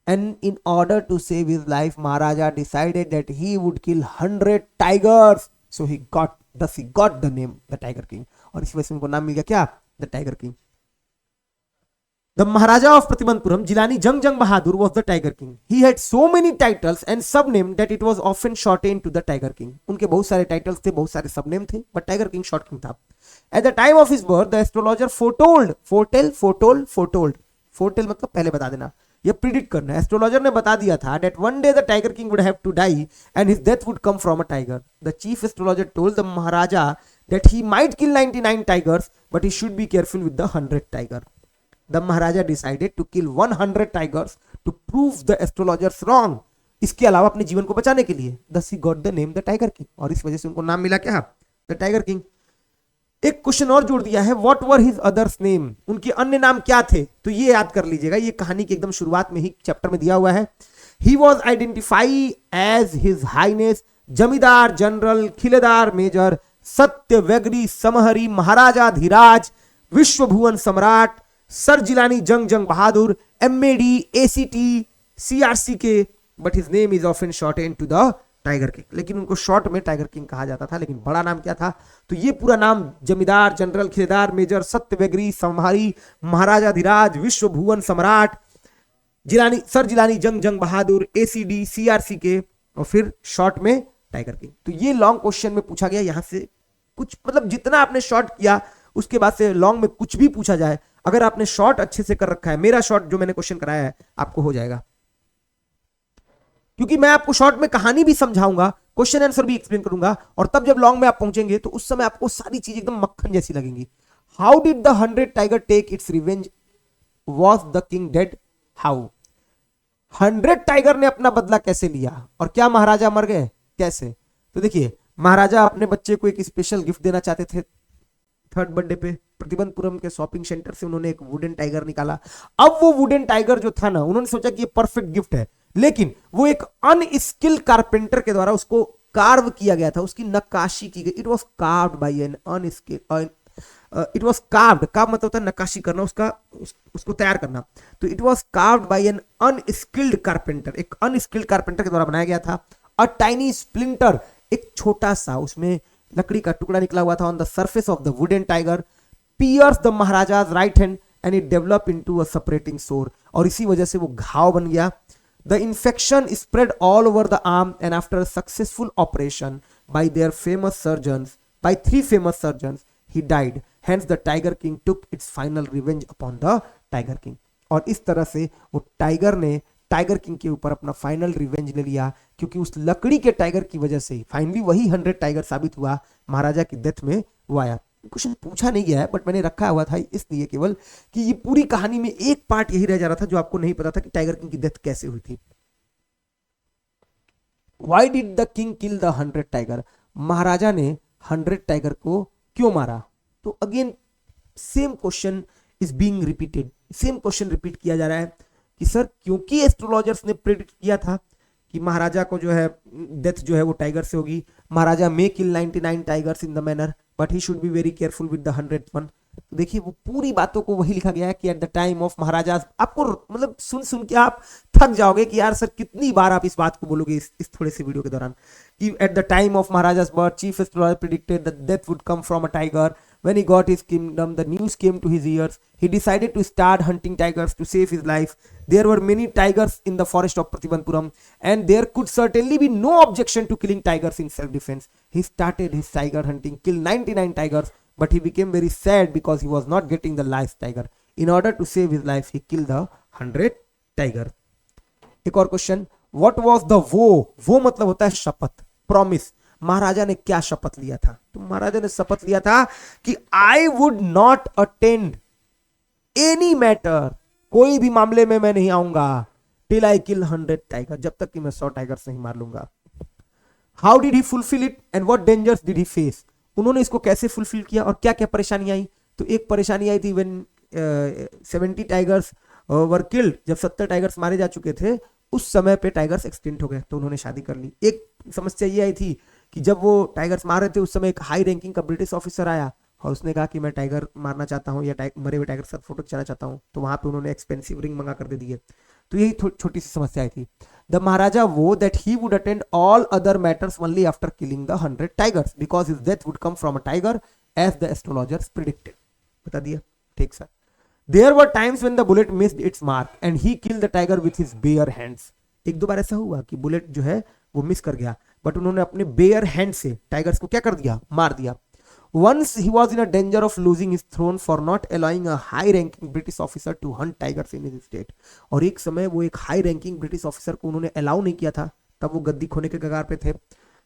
And in order to save his life, Maharaja decided that he would kill 100 tigers. So thus he got the name the Tiger King. और इस वजह से उनको नाम मिल गया क्या, the Tiger King. The Maharaja of Pratibandpuram, Jilani Jang Bahadur, was the Tiger King. He had so many titles and subnames that it was often shortened to the Tiger King. उनके बहुत सारे टाइटल्स थे, बहुत सारे सबनेम थे, but Tiger King short king था. At the time of his birth, the astrologer foretold, foretell मतलब पहले बता देना, ये प्रिडिक्ट करना है। एस्ट्रोलॉजर ने बता दिया था that one day the tiger king would have to die and his death would come from a tiger. The chief astrologer told the Maharaja that he might kill 99 tigers but he should be careful with the 100th tiger. The Maharaja decided to kill 100 tigers to prove the astrologers wrong. इसके अलावा अपने जीवन को बचाने के लिए thus he got the name the tiger king, और इस वजह से उनको नाम मिला क्या, the tiger king. एक क्वेश्चन और जोड़ दिया है, what were his others name, उनके अन्य नाम क्या थे, तो ये याद कर लीजिएगा, ये कहानी की एकदम शुरुआत में ही चैप्टर में दिया हुआ है. He was identified as his highness Jamedar general Khiledar major Satavyaghra Samhari Maharajadhiraj Vishwabhuvan Samrat sir Jilani Jung Jung Bahadur MAD ACT CRC के, but his name is often shortened to the tiger king. लेकिन उनको शॉर्ट में टाइगर किंग कहा जाता था, लेकिन बड़ा नाम क्या था, तो ये पूरा नाम जमींदार जनरल खिलेदार मेजर सत्यवेगरी समहारी महाराजा धीराज विश्वभुवन सम्राट जिलानी सर जिलानी जंग जंग बहादुर एसीडी सीआरसी के, और फिर शॉर्ट में टाइगर किंग. तो ये लॉन्ग क्वेश्चन में पूछा गया. यहां से कुछ मतलब जितना आपने शॉर्ट किया उसके बाद से लॉन्ग में कुछ भी पूछा जाए, अगर आपने शॉर्ट अच्छे से कर रखा है, मेरा शॉर्ट जो मैंने क्वेश्चन कराया है आपको हो जाएगा, क्योंकि मैं आपको शॉर्ट में कहानी भी समझाऊंगा, क्वेश्चन आंसर भी एक्सप्लेन करूंगा, और तब जब लॉन्ग में आप पहुंचेंगे तो उस समय आपको सारी चीज एकदम मक्खन जैसी लगेंगी. How did the 100 tiger take its revenge, was the king dead, how, 100 tiger ने अपना बदला कैसे लिया, और क्या महाराजा मर गए, कैसे. तो देखिए, महाराजा अपने बच्चे को एक स्पेशल गिफ्ट देना चाहते थे. 3rd बर्थडे पे प्रतिबंधपुरम के शॉपिंग सेंटर से उन्होंने एक वुडन टाइगर निकाला. अब वो वुडन टाइगर जो था ना, उन्होंने सोचा कि ये परफेक्ट गिफ्ट है, लेकिन वो एक अनस्किल्ड कारपेंटर के द्वारा उसको कार्व किया गया था, उसकी नक्काशी की गई. It was carved by an unskilled, it was carved, carve मतलब होता है नक्काशी करना, उसको तैयार करना. तो it was carved by an unskilled carpenter, एक अनस्किल्ड कारपेंटर के द्वारा बनाया गया था. अ टाइनी स्प्लिंटर, एक छोटा सा उसमें लकड़ी का टुकड़ा निकला हुआ था. On the surface of the wooden tiger pierce the Maharaja's right hand and it develop into a separating sore, और इसी वजह से वो घाव बन गया. The infection spread all over the arm, and after a successful operation by 3 famous surgeons, he died. Hence, the Tiger King took its final revenge upon the Tiger King. और इस तरह से वो टाइगर ने टाइगर किंग के ऊपर अपना फाइनल रिवेंज ले लिया, क्योंकि उस लकड़ी के टाइगर की वजह से फाइनली वही 100 टाइगर साबित हुआ. महाराजा की डेथ में वो आया. क्वेश्चन पूछा नहीं गया है, बट मैंने रखा हुआ था इसलिए केवल कि ये पूरी कहानी में एक पार्ट यही रह जा रहा था जो आपको नहीं पता था कि टाइगर किंग की डेथ कैसे हुई थी. Why did the king kill the 100 tiger, महाराजा ने 100 टाइगर को क्यों मारा. तो again same question is being repeated, same question repeat किया जा रहा है कि सर क्योंकि एस्ट्रोलॉजर्स ने प्रेडिक्ट किया था कि महाराजा को जो है डेथ जो है वो टाइगर से होगी, महाराजा मे kill 99 tigers in the manner but he should be very careful with the 100th one. तो देखिए वो पूरी बातों को वही लिखा गया है कि एट द टाइम ऑफ महाराजा, आपको मतलब सुन सुन के आप थक जाओगे कि यार सर कितनी बार आप इस बात को बोलोगे इस थोड़े से वीडियो के दौरान, कि at the time of Maharaja's birth chief astrologer predicted that death would come from a tiger. When he got his kingdom, the news came to his ears. He decided to start hunting tigers to save his life. There were many tigers in the forest of Pratibandpuram, and there could certainly be no objection to killing tigers in self-defense. He started his tiger hunting, killed 99 tigers, but he became very sad because he was not getting the last tiger. In order to save his life, he killed the 100 tiger. एक और क्वेश्चन, व्हाट वाज द वो मतलब होता है शपथ, प्रॉमिस. महाराजा ने क्या शपथ लिया था. तो महाराजा ने शपथ लिया था कि I would not attend any matter, कोई भी मामले में मैं नहीं आऊंगा, टिल आई किल 100 टाइगर, जब तक कि मैं 100 टाइगर्स नहीं मार लूंगा. How did he fulfil it and what dangers did he face, उन्होंने इसको कैसे फुलफिल किया और क्या क्या परेशानी आई. तो एक परेशानी आई थी व्हेन 70 टाइगर्स वर किल्ड, जब 70 टाइगर्स मारे जा चुके थे उस समय पे टाइगर्स एक्सटिंक्ट हो गए, तो उन्होंने शादी कर ली. एक समस्या ये आई थी कि जब वो टाइगर्स मार रहे थे उस समय एक हाई रैंकिंग का ब्रिटिश ऑफिसर आया और उसने कहा कि मैं टाइगर मारना चाहता हूँ या मरे हुए टाइगर के साथ फोटो खिंचाना चाहता हूँ, तो वहां पे उन्होंने एक्सपेंसिव रिंग मंगा कर दे दिए. तो यही छोटी सी समस्या आई थी. The Maharaja vowed that he would attend all other matters only after killing the 100 tigers because his death would come from a tiger as the astrologers predicted. बता दिया, ठीक sir. There were times when the bullet missed its mark and he killed the tiger with his bare hands. एक दो बार ऐसा हुआ कि बुलेट जो है वो मिस कर गया, बट उन्होंने अपने बेयर हैंड से टाइगर्स को क्या कर दिया, मार दिया. Once he was in a danger of losing his throne for not allowing a high-ranking British officer to hunt tigers in his state. और एक समय वो एक हाई रैंकिंग ब्रिटिश ऑफिसर को उन्होंने अलाउ नहीं किया था, तब वो गद्दी खोने के कगार पे थे,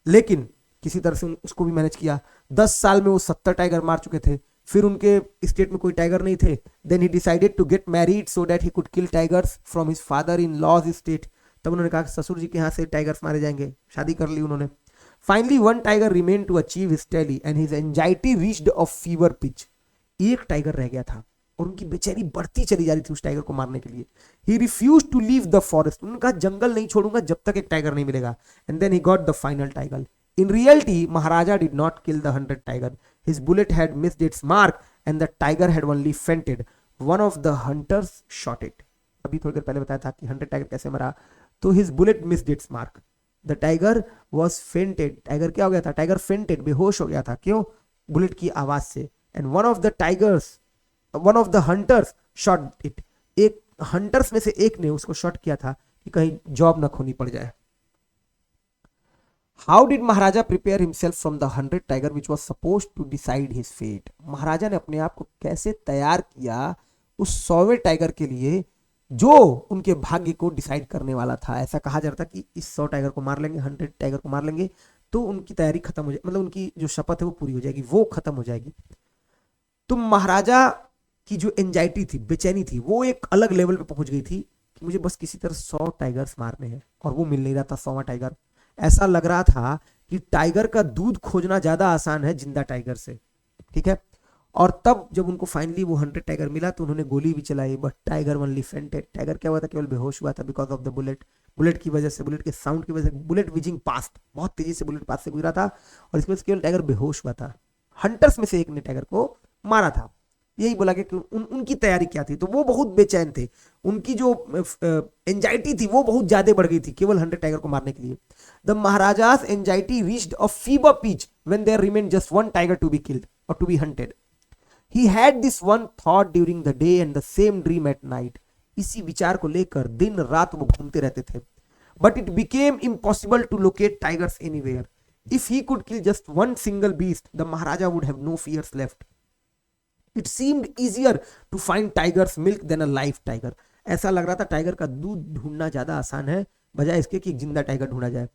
लेकिन किसी तरह से उसको भी मैनेज किया। 10 साल में वो 70 टाइगर मार चुके थे। फिर उनके स्टेट में कोई टाइगर नहीं थे। Then he decided to get married so that he could kill tigers from his father in law's state. तब उन्होंने कहा ससुर जी के यहाँ से टाइगर्स मारे जाएंगे, शादी कर ली उन्होंने। Finally one tiger remained to achieve his tally and his anxiety reached a fever pitch. एक टाइगर रह गया था और उनकी बेचैनी बढ़ती चली जा रही थी उस टाइगर को मारने के लिए। He refused to leave the forest. उन्होंने कहा जंगल नहीं छोड़ूंगा जब तक एक टाइगर नहीं मिलेगा। And then he got the final tiger. In reality, Maharaja did not kill the 100 tiger. His bullet had missed its mark and the tiger had only fainted. One of the hunters shot it. अभी थोड़ी देर पहले बताया था कि 100 टाइगर कैसे मरा, तो his bullet missed its mark. The tiger was fainted. Tiger क्या हो गया था? टाइगर fainted, बेहोश हो गया था। क्यों? बुलेट की आवाज से। And one of the hunters shot it. एक हंटर्स में से एक ने उसको शॉट किया था कि कहीं जॉब ना खोनी पड़ जाए। How did Maharaja prepare himself from the 100 tiger which was supposed to decide his fate? महाराजा ने अपने आप को कैसे तैयार किया उस 100वें टाइगर के लिए जो उनके भाग्य को डिसाइड करने वाला था। ऐसा कहा जा रहा था कि इस 100 टाइगर को मार लेंगे, 100 टाइगर को मार लेंगे तो उनकी तैयारी खत्म हो जाएगी, मतलब उनकी जो शपथ है वो पूरी हो जाएगी, वो खत्म हो जाएगी। तो महाराजा की जो एंजाइटी थी, बेचैनी थी, वो एक अलग लेवल पे पहुंच गई थी कि मुझे बस किसी तरह 100 टाइगर्स मारने हैं, और वो मिल नहीं रहा था 100वां टाइगर। ऐसा लग रहा था कि टाइगर का दूध खोजना ज्यादा आसान है जिंदा टाइगर से, ठीक है। और तब जब उनको फाइनली वो 100 टाइगर मिला तो उन्होंने गोली भी चलाई, but tiger only fainted. Tiger क्या हुआ था? केवल बेहोश हुआ था because of the bullet. Bullet की वजह से, बुलेट के साउंड की वजह से, बुलेट विजिंग पास्ट, बहुत तेजी से बुलेट पास से गुजरा था और इसमें केवल टाइगर बेहोश हुआ था। हंटर्स में से एक ने टाइगर को मारा था। यही बोला कि उनकी तैयारी क्या थी, तो वो बहुत बेचैन थे। उनकी जो एंजाइटी थी वो बहुत ज्यादा बढ़ गई थी केवल 100 टाइगर को मारने के लिए। The Maharaja's anxiety reached a fever pitch when there remain just one tiger to be killed और to be hunted. He had this one thought during the day and the same dream at night. इसी विचार को लेकर दिन रात वो घूमते रहते थे। But it became impossible to locate tigers anywhere. If he could kill just one single beast the Maharaja would have no fears left. It seemed easier to find tiger's milk than a live tiger. ऐसा लग रहा था टाइगर का दूध ढूंढना ज्यादा आसान है बजाय इसके कि एक जिंदा टाइगर ढूंढा जाए।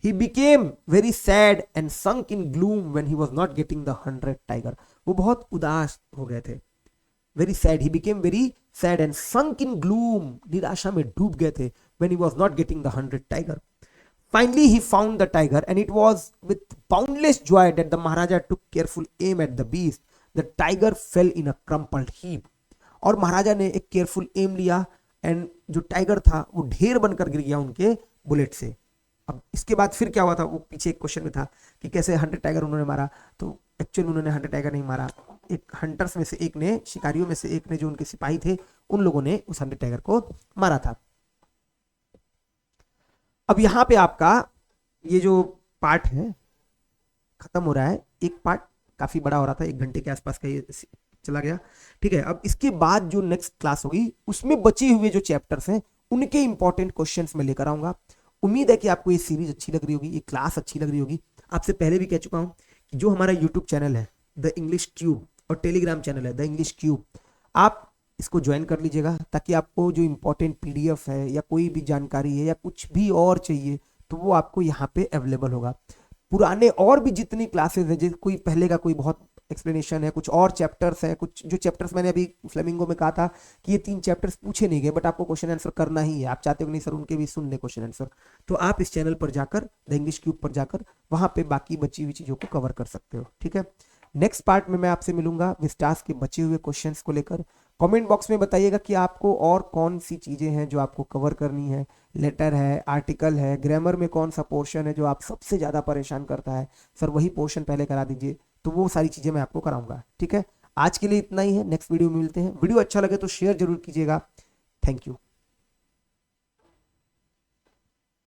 He became very sad and sunk in gloom when he was not getting the 100 tiger. वो बहुत उदास हो गए थे। Very sad. He became very sad and sunk in gloom. निराशा में डूब गए थे when he was not getting the 100 tiger. Finally, he found the tiger and it was with boundless joy that the Maharaja took careful aim at the beast. The tiger fell in a crumpled heap. और महाराजा ने एक केयरफुल एम लिया एंड जो टाइगर था वो ढेर बनकर गिर गया उनके बुलेट से। अब इसके बाद फिर क्या हुआ था, वो पीछे एक क्वेश्चन में था कि कैसे 100 टाइगर उन्होंने मारा, तो एक्चुअली उन्होंने 100 टाइगर नहीं मारा। एक हंटर्स में से एक ने, शिकारियों में से एक ने, जो उनके सिपाही थे, उन लोगों ने उस 100 टाइगर को मारा था। अब यहां पे आपका ये जो पार्ट है खत्म हो रहा है। एक पार्ट काफी बड़ा हो रहा था, 1 घंटे के आसपास का ये चला गया, ठीक है। अब इसके बाद जो नेक्स्ट क्लास होगी उसमें बचे हुए जो चैप्टर्स हैं उनके इंपॉर्टेंट क्वेश्चंस में लेकर आऊंगा। उम्मीद है कि आपको ये सीरीज अच्छी लग रही होगी, ये क्लास अच्छी लग रही होगी। आपसे पहले भी कह चुका हूं कि जो हमारा यूट्यूब चैनल है द इंग्लिश क्यूब और टेलीग्राम चैनल है द इंग्लिश क्यूब, आप इसको ज्वाइन कर लीजिएगा ताकि आपको जो इंपॉर्टेंट PDF है या कोई भी जानकारी है या कुछ भी और चाहिए तो वो आपको यहाँ पे अवेलेबल होगा। पुराने और भी जितनी क्लासेस हैं, जैसे कोई पहले का कोई बहुत एक्सप्लेनेशन है, कुछ और चैप्टर्स है, कुछ जो चैप्टर्स मैंने अभी फ्लेमिंगो में कहा था कि ये 3 चैप्टर्स पूछे नहीं गए बट आपको क्वेश्चन आंसर करना ही है, आप चाहते हो कि नहीं सर उनके भी सुन ले क्वेश्चन आंसर, तो आप इस चैनल पर जाकर द इंग्लिश क्यूब पर जाकर वहां पे बाकी बची हुई चीजों को कवर कर सकते हो, ठीक है। नेक्स्ट पार्ट में मैं आपसे मिलूंगा विस्टास के बचे हुए क्वेश्चंस को लेकर। कमेंट बॉक्स में बताइएगा कि आपको और कौन सी चीजें हैं जो आपको कवर करनी है। लेटर है, आर्टिकल है, ग्रामर में कौन सा पोर्शन है जो आप सबसे ज्यादा परेशान करता है, सर वही पोर्शन पहले करा दीजिए, तो वो सारी चीजें मैं आपको कराऊंगा, ठीक है। आज के लिए इतना ही है, नेक्स्ट वीडियो में मिलते हैं। वीडियो अच्छा लगे तो शेयर जरूर कीजिएगा। Thank you.